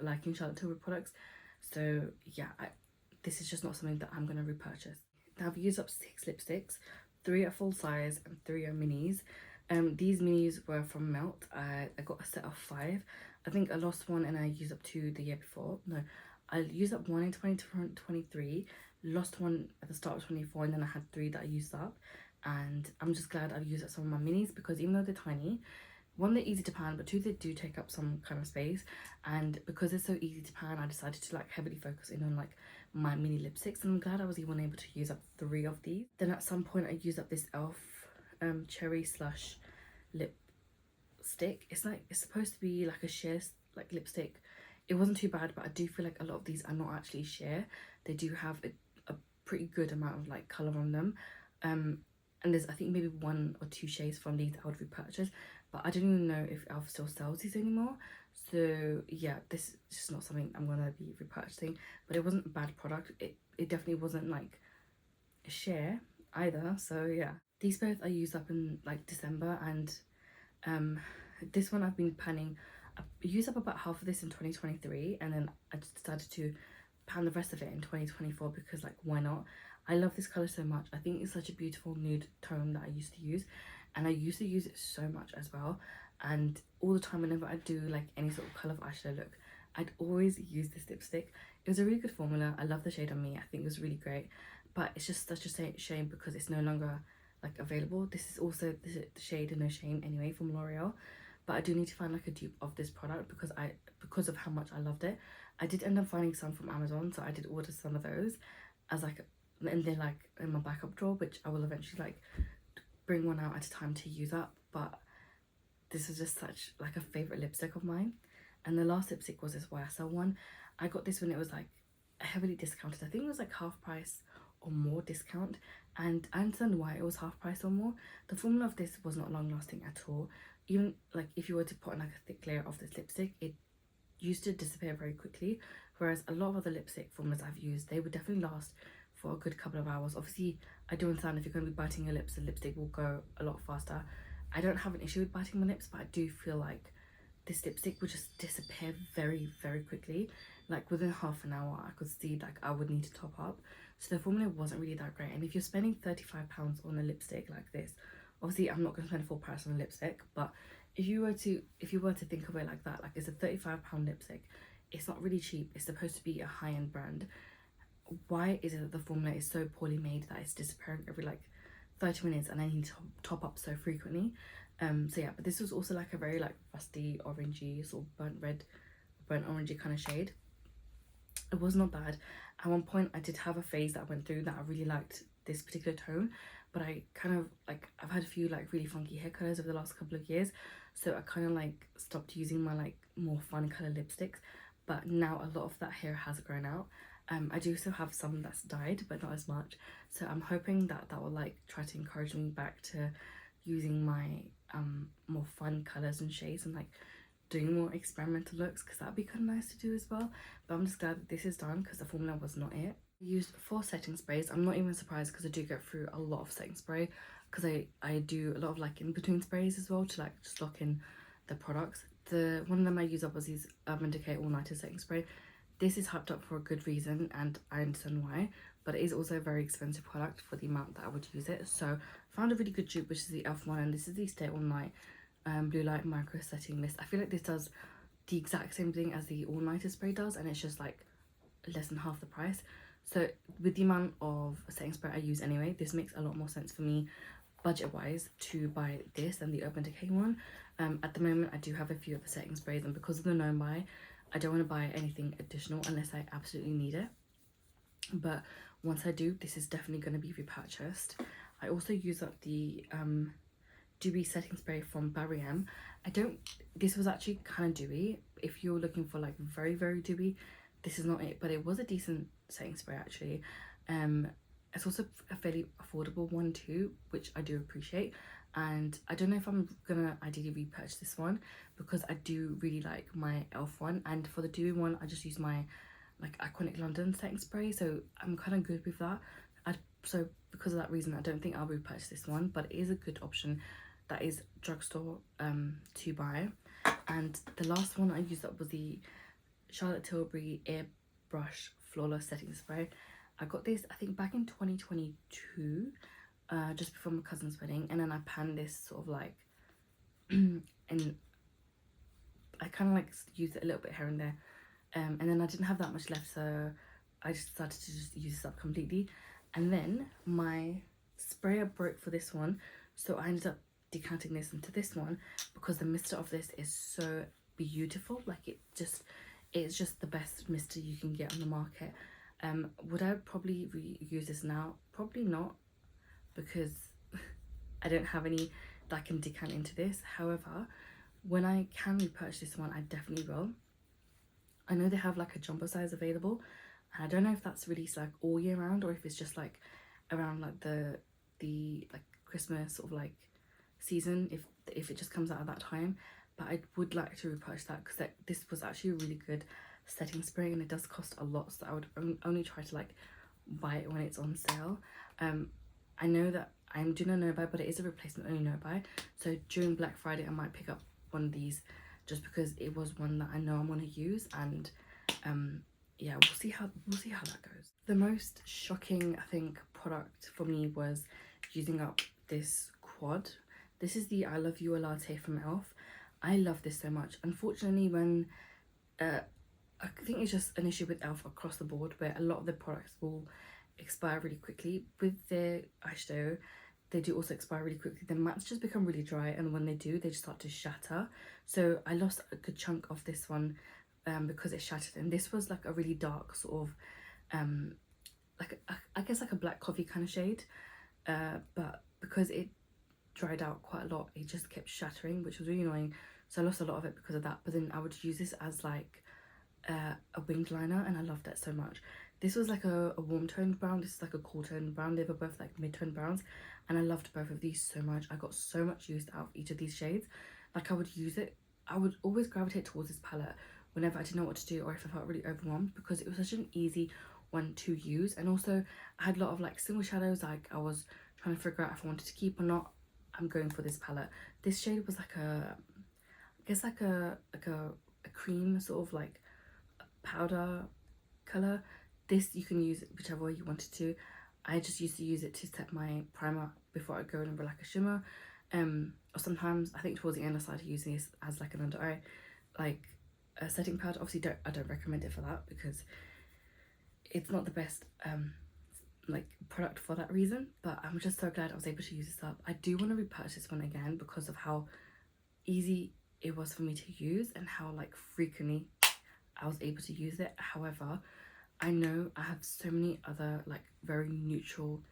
liking Charlotte Tilbury products. So yeah, this is just not something that I'm going to repurchase. Now I've used up 6 lipsticks. 3 are full size and 3 are minis. These minis were from Melt. I got a set of 5. I think I lost one and I used up 2 the year before. No, I used up 1 in 2023, lost 1 at the start of 24, and then I had 3 that I used up. And I'm just glad I've used up some of my minis because even though they're tiny, 1, they're easy to pan, but 2, they do take up some kind of space. And because they're so easy to pan, I decided to like heavily focus in on like my mini lipsticks, and I'm glad I was even able to use up 3 of these. Then at some point I used up this e.l.f. Cherry Slush lipstick. It's supposed to be like a sheer like lipstick, it wasn't too bad, but I do feel like a lot of these are not actually sheer. They do have a pretty good amount of like colour on them. And there's I think maybe 1 or 2 shades from these I would repurchase, but I don't even know if Elf still sells these anymore. So yeah, this is just not something I'm gonna be repurchasing. But it wasn't a bad product. It definitely wasn't like a share either. So yeah, these both I used up in like December, and this one I've been panning. I used up about half of this in 2023, and then I just decided to pan the rest of it in 2024 because like why not. I love this color so much. I think it's such a beautiful nude tone that I used to use, and I used to use it so much as well. And all the time whenever I do like any sort of color of eyeshadow look, I'd always use this lipstick. It was a really good formula. I love the shade on me. I think it was really great, but it's just such a shame because it's no longer like available. This is also the shade No Shame anyway from L'Oreal, but I do need to find like a dupe of this product because of how much I loved it. I did end up finding some from Amazon, so I did order some of those as like, and they're like in my backup drawer, which I will eventually like bring one out at a time to use up. But this is just such like a favorite lipstick of mine. And the last lipstick was this YSL one. I got this when it was like heavily discounted. I think it was like half price or more discount, and I understand why it was half price or more. The formula of this was not long lasting at all. Even like if you were to put on like a thick layer of this lipstick, it used to disappear very quickly, whereas a lot of other lipstick formulas I've used, they would definitely last for a good couple of hours. Obviously I do understand if you're going to be biting your lips, the lipstick will go a lot faster. I don't have an issue with biting my lips, but I do feel like this lipstick would just disappear very quickly. Like within half an hour I could see like I would need to top up. So the formula wasn't really that great, and if you're spending £35 on a lipstick like this, obviously I'm not going to spend full price on a lipstick, but if you were to think of it like that, like it's a £35 lipstick, it's not really cheap. It's supposed to be a high-end brand. Why is it that the formula is so poorly made that it's disappearing every like 30 minutes and I need to top up so frequently? So yeah, but this was also like a very like rusty orangey sort of burnt orangey kind of shade. It was not bad. At one point I did have a phase that I went through that I really liked this particular tone, but I kind of like, I've had a few like really funky hair colors over the last couple of years, so I kind of like stopped using my like more fun color lipsticks. But now a lot of that hair has grown out. I do still have some that's dyed, but not as much, so I'm hoping that that will like try to encourage me back to using my more fun colors and shades and like doing more experimental looks, because that'd be kind of nice to do as well. But I'm just glad that this is done because the formula was not it. I used 4 setting sprays. I'm not even surprised because I do go through a lot of setting spray, because I do a lot of like in between sprays as well to like just lock in the products. The one of them I use up was these Urban Decay All Nighter setting spray. This is hyped up for a good reason, and I understand why, but it is also a very expensive product for the amount that I would use it. So I found a really good dupe, which is the e.l.f. one, and this is the Stay All Night Blue Light Micro Setting Mist. I feel like this does the exact same thing as the All Nighter spray does, and it's just like less than half the price. So with the amount of setting spray I use anyway, this makes a lot more sense for me budget wise to buy this than the Urban Decay one. At the moment I do have a few of the setting sprays, and because of the no buy, I don't want to buy anything additional unless I absolutely need it. But once I do, this is definitely going to be repurchased. I also use up the dewy setting spray from Barry M. This was actually kind of dewy. If you're looking for like very dewy, this is not it, but it was a decent setting spray actually. It's also a fairly affordable one too, which I do appreciate. And I don't know if I'm gonna ideally repurchase this one because I do really like my e.l.f. one, and for the dewy one I just use my like Iconic London setting spray, so I'm kind of good with that. So because of that reason I don't think I'll repurchase this one, but it is a good option that is drugstore to buy. And the last one I used up was the Charlotte Tilbury Airbrush Flawless Setting Spray. I got this I think back in 2022, just before my cousin's wedding, and then I panned this sort of like and I kind of like used it a little bit here and there, and then I didn't have that much left, so I just decided to just use this up completely. And then my sprayer broke for this one, so I ended up decanting this into this one because the mister of this is so beautiful. Like it's just the best mister you can get on the market. Would I probably reuse this now? Probably not, because I don't have any that I can decant into this. However, when I can repurchase this one, I definitely will. I know they have like a jumbo size available, and I don't know if that's released like all year round or if it's just like around like the like Christmas sort of like season, if it just comes out at that time. But I would like to repurchase that because this was actually a really good setting spray, and it does cost a lot, so I would only try to like buy it when it's on sale. I know that I'm doing a no buy, but it is a replacement only no buy, so during Black Friday I might pick up one of these just because it was one that I know I'm going to use. And yeah, we'll see how that goes. The most shocking, I think, product for me was using up this quad. This is the I Love You a Latte from e.l.f. I love this so much. Unfortunately, when I think it's just an issue with e.l.f. across the board where a lot of the products will expire really quickly. With their eyeshadow, they do also expire really quickly. The mattes just become really dry, and when they do, they just start to shatter. So I lost a good chunk of this one because it shattered. And this was like a really dark sort of like I guess like a black coffee kind of shade, but because it dried out quite a lot, it just kept shattering, which was really annoying. So I lost a lot of it because of that. But then I would use this as like a winged liner, and I loved that so much. This was like a warm toned brown, this is like a cool toned brown. They were both like mid-toned browns, and I loved both of these so much. I got so much use out of each of these shades. Like I would use it, I would always gravitate towards this palette whenever I didn't know what to do or if I felt really overwhelmed, because it was such an easy one to use. And also I had a lot of like single shadows, like I was trying to figure out if I wanted to keep or not. I'm going for this palette. This shade was like I guess like a cream sort of like powder color. This you can use whichever way you wanted to. I just used to use it to set my primer before I go in for like a shimmer, or sometimes I think towards the end I started using this as like an under eye like a setting powder. Obviously I don't recommend it for that because it's not the best like product for that reason, but I'm just so glad I was able to use this up. I do want to repurchase this one again because of how easy it was for me to use and how like frequently I was able to use it. However, I know I have so many other like very neutral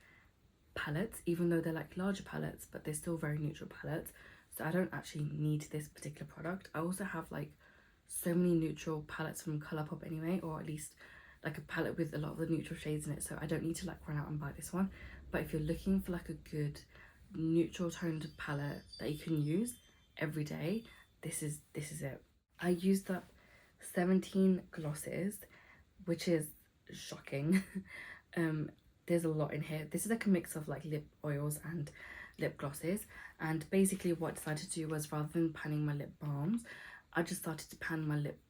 palettes, even though they're like larger palettes, but they're still very neutral palettes. So I don't actually need this particular product. I also have like so many neutral palettes from Colourpop anyway, or at least like a palette with a lot of the neutral shades in it, so I don't need to like run out and buy this one. But if you're looking for like a good neutral toned palette that you can use every day, this is it. I used up 17 glosses, which is shocking. There's a lot in here. This is like a mix of like lip oils and lip glosses, and basically what I decided to do was, rather than panning my lip balms, I just started to pan my lip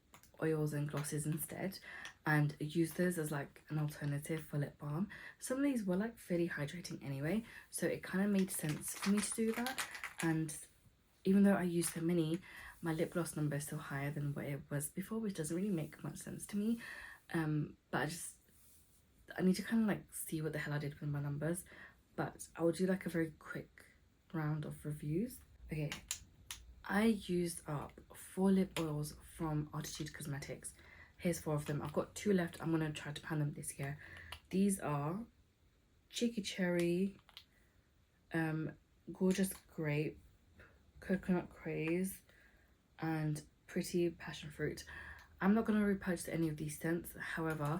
oils and glosses instead, and use those as like an alternative for lip balm. Some of these were like fairly hydrating anyway, so it kind of made sense for me to do that. And even though I use so many, my lip gloss number is still higher than what it was before, which doesn't really make much sense to me. But I need to kind of like see what the hell I did with my numbers. But I will do like a very quick round of reviews. Okay, I used up 4 lip oils from Altitude Cosmetics. Here's 4 of them. I've got 2 left. I'm gonna try to pan them this year. These are Cheeky Cherry, Gorgeous Grape, Coconut Craze, and Pretty Passion Fruit. I'm not going to repurchase any of these scents. However,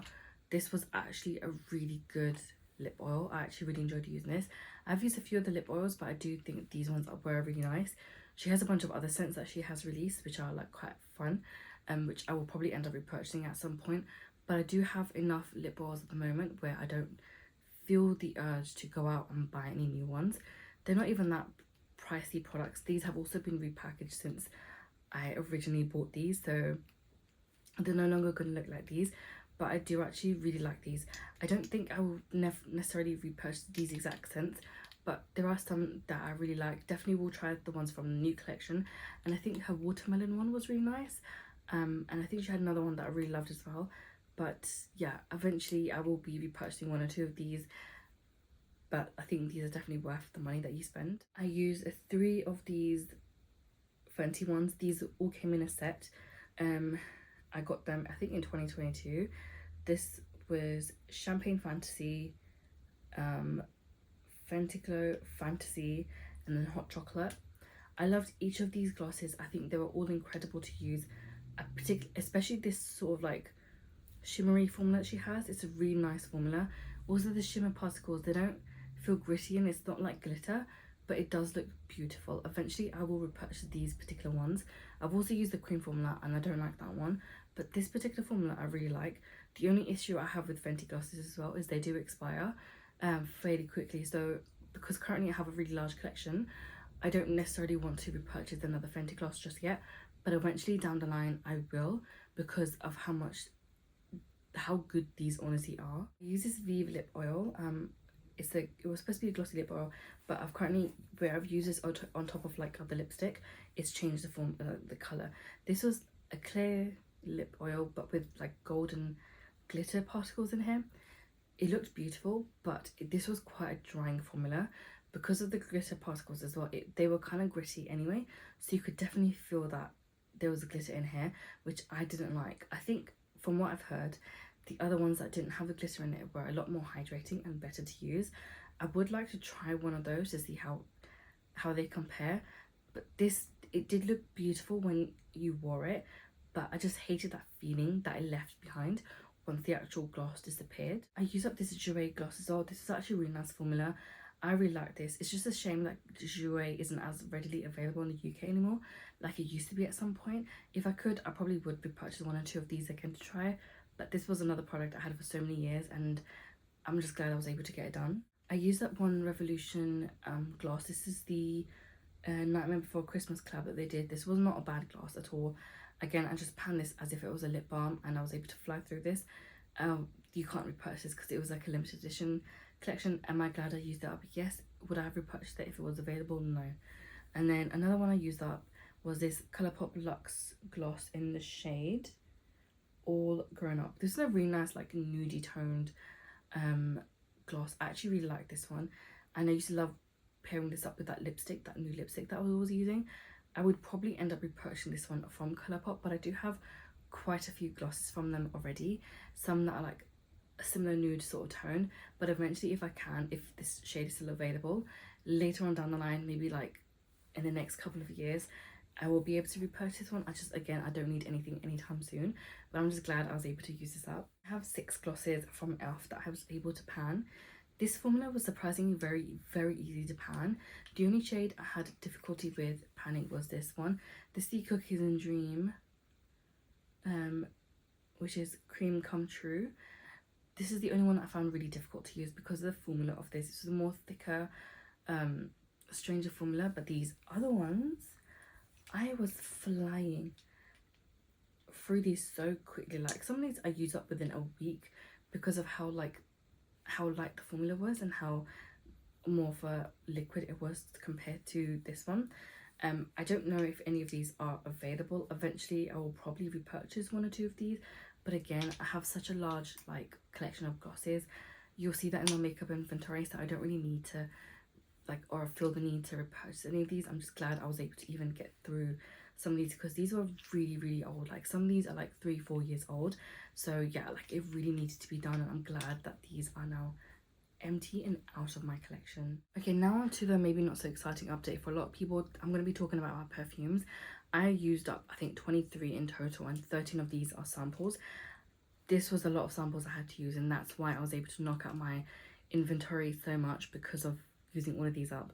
this was actually a really good lip oil. I actually really enjoyed using this. I've used a few of the lip oils, but I do think these ones were really nice. She has a bunch of other scents that she has released, which are like quite fun, which I will probably end up repurchasing at some point. But I do have enough lip oils at the moment where I don't feel the urge to go out and buy any new ones. They're not even that pricey products. These have also been repackaged since I originally bought these, so they're no longer going to look like these. But I do actually really like these. I don't think I will necessarily repurchase these exact scents, but there are some that I really like. Definitely will try the ones from the new collection, and I think her watermelon one was really nice, and I think she had another one that I really loved as well. But yeah, eventually I will be repurchasing 1 or 2 of these, but I think these are definitely worth the money that you spend. I used 3 of these Fenty ones. These all came in a set. I got them I think in 2022. This was Champagne Fantasy, Fenty Glow Fantasy, and then Hot Chocolate. I loved each of these glosses. I think they were all incredible to use, especially this sort of like shimmery formula that she has. It's a really nice formula. Also the shimmer particles, they don't feel gritty and it's not like glitter, but it does look beautiful. Eventually I will repurchase these particular ones. I've also used the cream formula and I don't like that one, but this particular formula I really like. The only issue I have with Fenty glosses as well is they do expire fairly quickly. So because currently I have a really large collection, I don't necessarily want to repurchase another Fenty gloss just yet, but eventually down the line I will, because of how good these honestly are. I use this Vive lip oil. It was supposed to be a glossy lip oil, but where I've used this on top of like other lipstick, it's changed the form, the color. This was a clear lip oil but with like golden glitter particles in here. It looked beautiful, but this was quite a drying formula because of the glitter particles as well. They were kind of gritty anyway, so you could definitely feel that there was a glitter in here, which I didn't like. I think from what I've heard, the other ones that didn't have the glitter in it were a lot more hydrating and better to use. I would like to try one of those to see how they compare, but it did look beautiful when you wore it, but I just hated that feeling that it left behind once the actual gloss disappeared. I used up this Jouer gloss as well. This is actually a really nice formula. I really like this. It's just a shame that Jouer isn't as readily available in the UK anymore like it used to be at some point. If I could, I probably would be purchasing one or two of these again to try, but this was another product I had for so many years and I'm just glad I was able to get it done. I used up One Revolution gloss. This is the Nightmare Before Christmas collab that they did. This was not a bad gloss at all. Again, I just panned this as if it was a lip balm and I was able to fly through this. You can't repurchase this because it was like a limited edition collection. Am I glad I used it up? Yes. Would I have repurchased it if it was available? No. And then another one I used up was this Colourpop Luxe gloss in the shade All Grown Up. This is a really nice like nudie toned gloss. I actually really like this one, and I used to love pairing this up with that lipstick, that new lipstick that I was always using. I would probably end up repurchasing this one from Colourpop, but I do have quite a few glosses from them already, some that are like a similar nude sort of tone, but eventually if I can, if this shade is still available later on down the line, maybe like in the next couple of years, I will be able to repurchase one. I don't need anything anytime soon, but I'm just glad I was able to use this up. I have 6 glosses from e.l.f. that I was able to pan. This formula was surprisingly very easy to pan. The only shade I had difficulty with panning was this one, the Sea Cookies and Dream, which is Cream Come True. This is the only one that I found really difficult to use because of the formula of this. This is a more thicker, stranger formula, but these other ones, I was flying through these so quickly. Like some of these I used up within a week because of how light the formula was and how more of a liquid it was compared to this one. I don't know if any of these are available. Eventually I will probably repurchase one or two of these, but again, I have such a large like collection of glosses. You'll see that in my makeup inventory, so I don't really need to or feel the need to repurchase any of these. I'm just glad I was able to even get through some of these because these were really old. Like some of these are like 3-4 years old, so yeah, like it really needed to be done, and I'm glad that these are now empty and out of my collection. Okay, now on to the maybe not so exciting update for a lot of people. I'm going to be talking about my perfumes. I used up I think 23 in total, and 13 of these are samples. This was a lot of samples I had to use, and that's why I was able to knock out my inventory so much, because of using all of these up.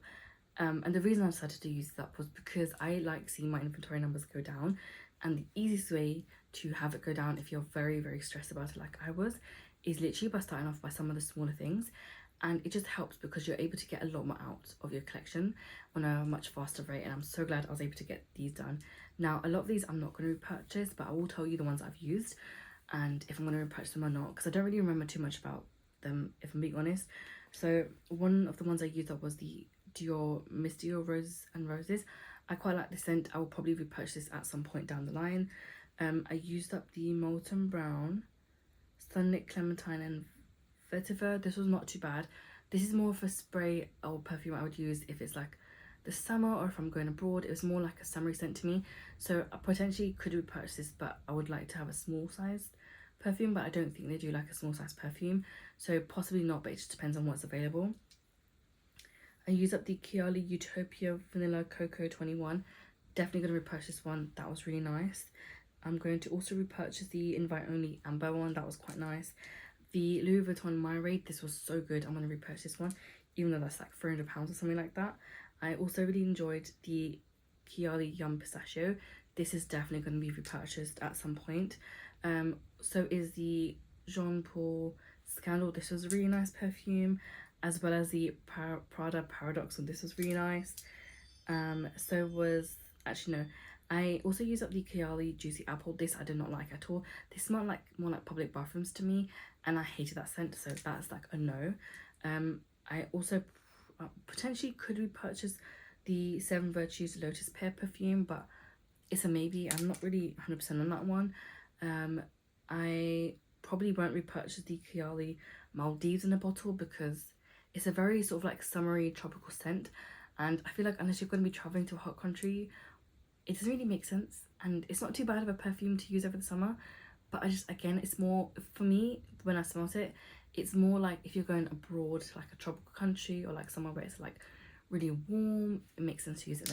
And the reason I decided to use this up was because I like seeing my inventory numbers go down, and the easiest way to have it go down if you're very stressed about it like I was is literally by starting off by some of the smaller things, and it just helps because you're able to get a lot more out of your collection on a much faster rate, and I'm so glad I was able to get these done. Now a lot of these I'm not going to repurchase, but I will tell you the ones I've used and if I'm going to repurchase them or not, because I don't really remember too much about them if I'm being honest. So one of the ones I used up was the Dior Miss Dior Rose and Roses. I quite like this scent. I will probably repurchase this at some point down the line. I used up the Molten Brown, Sunlit Clementine and Vetiver. This was not too bad. This is more of a spray or perfume I would use if it's like the summer or if I'm going abroad. It was more like a summery scent to me, so I potentially could repurchase this, but I would like to have a small sized perfume, but I don't think they do like a small size perfume, so possibly not, but it just depends on what's available. I used up the Kayali Utopia Vanilla Cocoa 21. Definitely going to repurchase this one. That was really nice. I'm going to also repurchase the Invite Only Amber one. That was quite nice. The Louis Vuitton My Raid. This was so good. I'm going to repurchase this one, even though that's like £300 or something like that. I also really enjoyed the Kayali Yum Pistachio. This is definitely going to be repurchased at some point. So is the Jean Paul Scandal. This was a really nice perfume, as well as the Prada Paradox, and this was really nice. So was, actually no, I also used up the Kayali Juicy Apple. This I did not like at all. This smelled like more like public bathrooms to me, and I hated that scent, so that's like a no. I also potentially could repurchase the Seven Virtues Lotus Pear perfume, but it's a maybe. I'm not really 100% on that one. I probably won't repurchase the Kayali Maldives in a bottle because it's a very sort of like summery tropical scent, and I feel like unless you're going to be traveling to a hot country, it doesn't really make sense. And it's not too bad of a perfume to use over the summer, but I just, again, it's more for me when I smell it, it's more like if you're going abroad to like a tropical country or like somewhere where it's like really warm, it makes sense to use it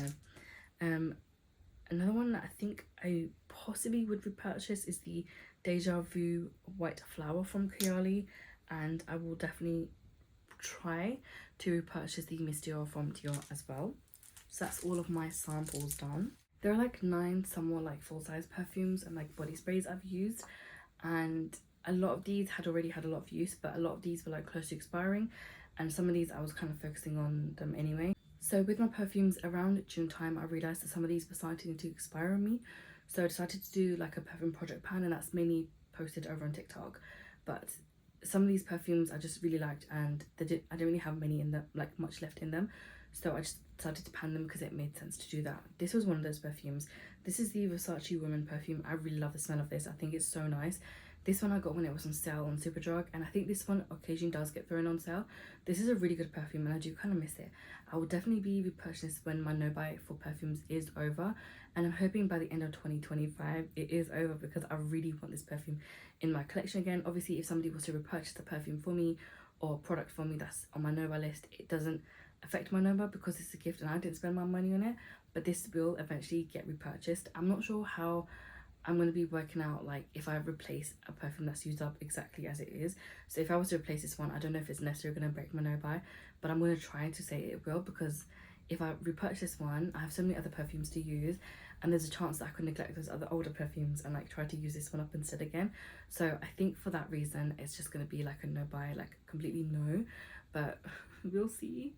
then. Another one that I think I possibly would repurchase is the Deja Vu White Flower from Kayali, and I will definitely try to repurchase the Miss Dior from Dior as well. So that's all of my samples done. There are like 9 somewhat like full-size perfumes and like body sprays I've used, and a lot of these had already had a lot of use, but a lot of these were like close to expiring, and some of these I was kind of focusing on them anyway. So with my perfumes around June time, I realised that some of these were starting to expire on me, so I decided to do like a perfume project pan, and that's mainly posted over on TikTok. But some of these perfumes I just really liked, and I didn't really have many in them, like much left in them, so I just decided to pan them because it made sense to do that. This was one of those perfumes. This is the Versace Woman perfume. I really love the smell of this. I think it's so nice. This one I got when it was on sale on Superdrug, and I think this one occasionally does get thrown on sale. This is a really good perfume, and I do kind of miss it. I will definitely be repurchasing this when my no buy for perfumes is over, and I'm hoping by the end of 2025 it is over, because I really want this perfume in my collection again. Obviously, if somebody was to repurchase the perfume for me or product for me that's on my no buy list, it doesn't affect my no buy because it's a gift and I didn't spend my money on it, but this will eventually get repurchased. I'm not sure how I'm going to be working out like if I replace a perfume that's used up exactly as it is. So if I was to replace this one, I don't know if it's necessarily going to break my no buy, but I'm going to try to say it will, because if I repurchase this one, I have so many other perfumes to use, and there's a chance that I could neglect those other older perfumes and like try to use this one up instead again. So I think for that reason it's just going to be like a no buy, like completely no, but we'll see.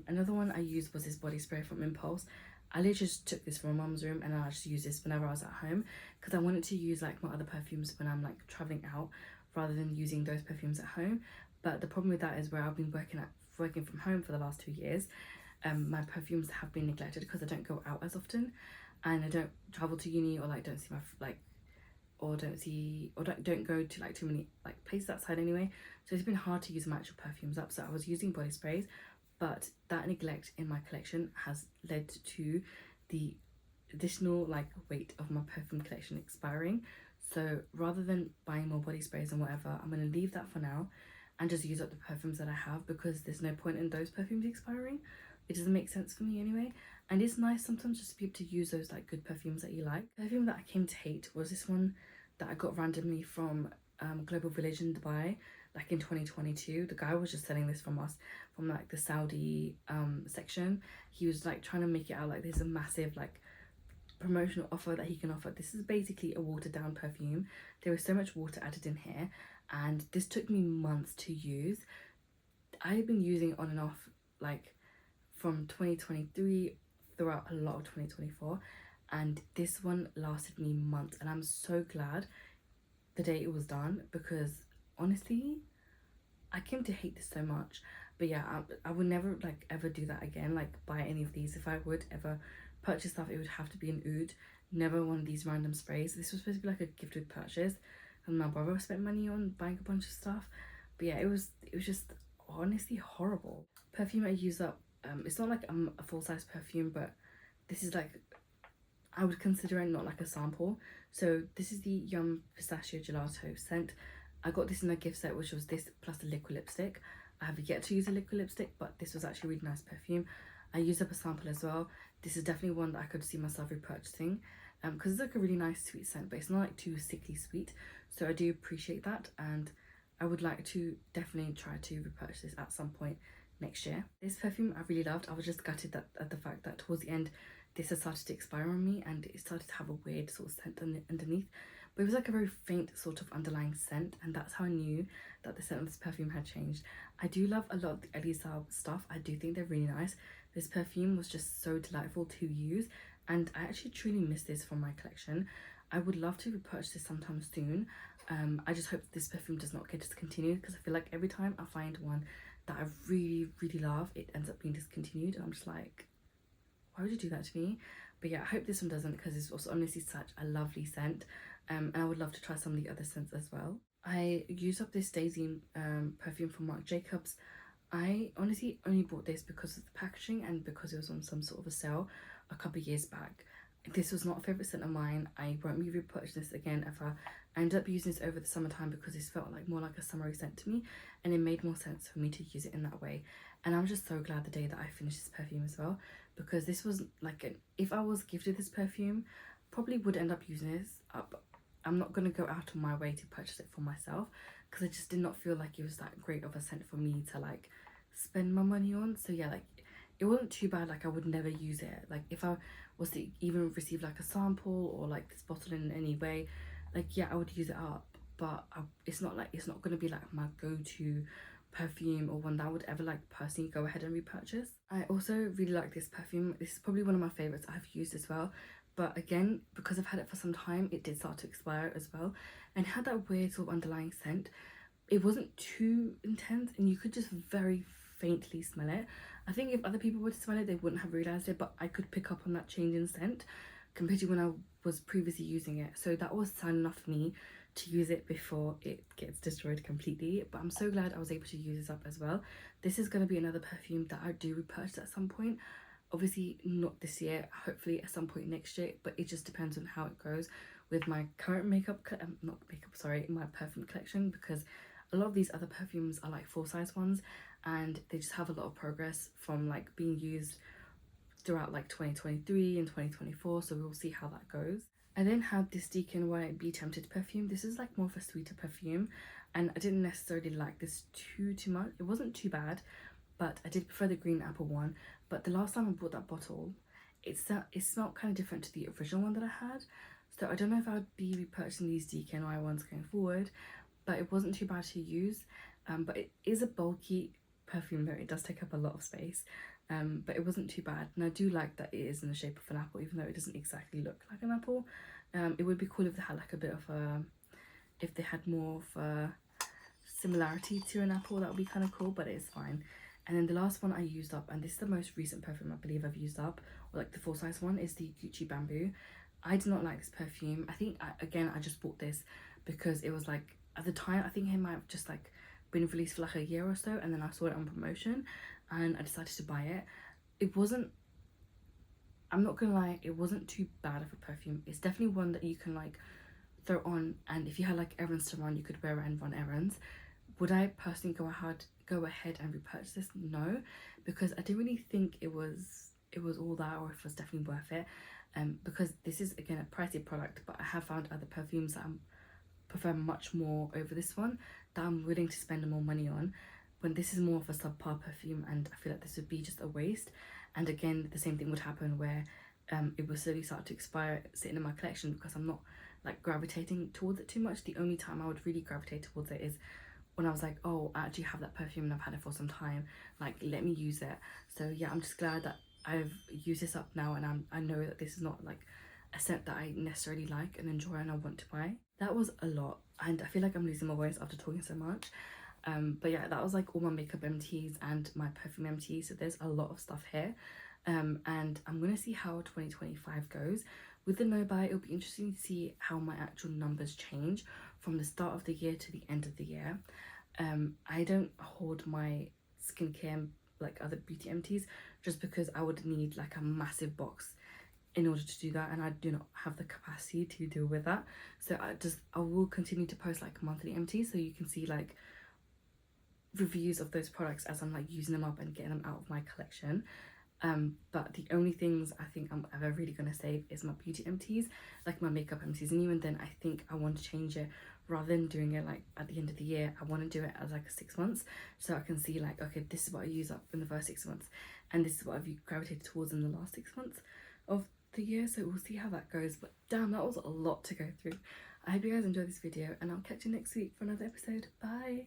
Another one I used was this body spray from Impulse. I literally just took this from my mum's room, and I just used this whenever I was at home, because I wanted to use like my other perfumes when I'm like traveling out rather than using those perfumes at home. But the problem with that is where I've been working from home for the last 2 years, my perfumes have been neglected because I don't go out as often, and I don't travel to uni, or like don't see my don't go to like too many like places outside anyway. So it's been hard to use my actual perfumes up. So I was using body sprays, but that neglect in my collection has led to the additional like weight of my perfume collection expiring. So rather than buying more body sprays and whatever, I'm going to leave that for now and just use up the perfumes that I have, because there's no point in those perfumes expiring. It doesn't make sense for me anyway, and it's nice sometimes just to be able to use those like good perfumes that you like. The perfume that I came to hate was this one that I got randomly from Global Village in Dubai, like in 2022. The guy was just selling this from us, from like the Saudi section. He was like trying to make it out like there's a massive like promotional offer that he can offer. This is basically a watered down perfume. There was so much water added in here, and this took me months to use. I've been using it on and off like from 2023 throughout a lot of 2024, and this one lasted me months, and I'm so glad the day it was done, because honestly I came to hate this so much. But yeah, I would never like ever do that again, like buy any of these. If I would ever purchase stuff, it would have to be an oud, never one of these random sprays. This was supposed to be like a gifted purchase, and my brother spent money on buying a bunch of stuff. But yeah, it was just honestly horrible. Perfume I use up, it's not like a full-size perfume, but this is like, I would consider it not like a sample. So this is the Yum Pistachio Gelato scent. I got this in a gift set, which was this plus the liquid lipstick. I have yet to use a liquid lipstick, but this was actually a really nice perfume. I used up a sample as well. This is definitely one that I could see myself repurchasing, because it's like a really nice sweet scent, but it's not like too sickly sweet, so I do appreciate that, and I would like to definitely try to repurchase this at some point next year. This perfume I really loved. I was just gutted that at the fact that towards the end this has started to expire on me and it started to have a weird sort of scent underneath, but it was like a very faint sort of underlying scent, and that's how I knew that the scent of this perfume had changed. I do love a lot of the Elisa stuff. I do think they're really nice. This perfume was just so delightful to use, and I actually truly miss this from my collection. I would love to repurchase this sometime soon. I just hope this perfume does not get discontinued, because I feel like every time I find one that I really love, it ends up being discontinued, and I'm just like, why would you do that to me? But yeah, I hope this one doesn't, because it's also honestly such a lovely scent, and I would love to try some of the other scents as well. I used up this Daisy perfume from Marc Jacobs. I honestly only bought this because of the packaging and because it was on some sort of a sale a couple of years back. This was not a favourite scent of mine. I won't be repurchasing this again ever. I ended up using this over the summertime because this felt like more like a summery scent to me, and it made more sense for me to use it in that way. And I'm just so glad the day that I finished this perfume as well, because this was like if I was gifted this perfume, probably would end up using this up. I'm not going to go out of my way to purchase it for myself, because I just did not feel like it was that great of a scent for me to like spend my money on. So yeah, like it wasn't too bad. Like I would never use it. Like if I was to even receive like a sample or like this bottle in any way, like yeah, I would use it up, but it's not going to be like my go-to perfume or one that I would ever like personally go ahead and repurchase. I also really like this perfume. This is probably one of my favorites I've used as well, but again, because I've had it for some time, it did start to expire as well, and it had that weird sort of underlying scent. It wasn't too intense, and you could just very faintly smell it. I think if other people were to smell it, they wouldn't have realized it, but I could pick up on that change in scent compared to when I was previously using it. So that was sign enough for me to use it before it gets destroyed completely. But I'm so glad I was able to use this up as well. This is going to be another perfume that I do repurchase at some point. Obviously not this year, hopefully at some point next year, but it just depends on how it goes with my current my perfume collection, because a lot of these other perfumes are like full size ones, and they just have a lot of progress from like being used throughout like 2023 and 2024, so we'll see how that goes. I then had this DKNY Be Tempted perfume. This is like more of a sweeter perfume, and I didn't necessarily like this too much. It wasn't too bad, but I did prefer the green apple one. But the last time I bought that bottle, it smelled kind of different to the original one that I had, so I don't know if I would be repurchasing these DKNY ones going forward. But it wasn't too bad to use, but it is a bulky perfume though. It does take up a lot of space, but it wasn't too bad, and I do like that it is in the shape of an apple, even though it doesn't exactly look like an apple. It would be cool if they had like a bit of a, if they had more of a similarity to an apple. That would be kind of cool, but it's fine. And then the last one I used up, and this is the most recent perfume I believe I've used up, or like the full size one, is the Gucci Bamboo. I did not like this perfume. I think I just bought this because it was like, at the time I think it might have just like been released for like a year or so, and then I saw it on promotion and I decided to buy it. It wasn't, I'm not gonna lie, it wasn't too bad of a perfume. It's definitely one that you can like throw on, and if you had like errands to run, you could wear it and run errands. Would I personally go ahead and repurchase this? No, because I didn't really think it was all that, or if it was definitely worth it. Because this is again a pricey product, but I have found other perfumes that I prefer much more over this one, that I'm willing to spend more money on, when this is more of a subpar perfume, and I feel like this would be just a waste. And again, the same thing would happen where it will slowly start to expire sitting in my collection because I'm not like gravitating towards it too much. The only time I would really gravitate towards it is when I was like, oh, I actually have that perfume and I've had it for some time, like let me use it. So yeah, I'm just glad that I've used this up now, and I know that this is not like a scent that I necessarily like and enjoy and I want to buy. That was a lot, and I feel like I'm losing my voice after talking so much. But yeah, that was like all my makeup empties and my perfume empties, so there's a lot of stuff here. And I'm gonna see how 2025 goes. With the no buy, it'll be interesting to see how my actual numbers change from the start of the year to the end of the year. I don't hoard my skincare like other beauty empties, just because I would need like a massive box in order to do that, and I do not have the capacity to deal with that. So I will continue to post like monthly empties, so you can see like reviews of those products as I'm like using them up and getting them out of my collection. But the only things I think I'm ever really gonna save is my beauty empties, like my makeup empties. And even then I think I want to change it, rather than doing it like at the end of the year, I want to do it as like a 6 months, so I can see like, okay, this is what I use up in the first 6 months and this is what I've gravitated towards in the last 6 months of the year. So we'll see how that goes. But damn, that was a lot to go through. I hope you guys enjoyed this video and I'll catch you next week for another episode. Bye.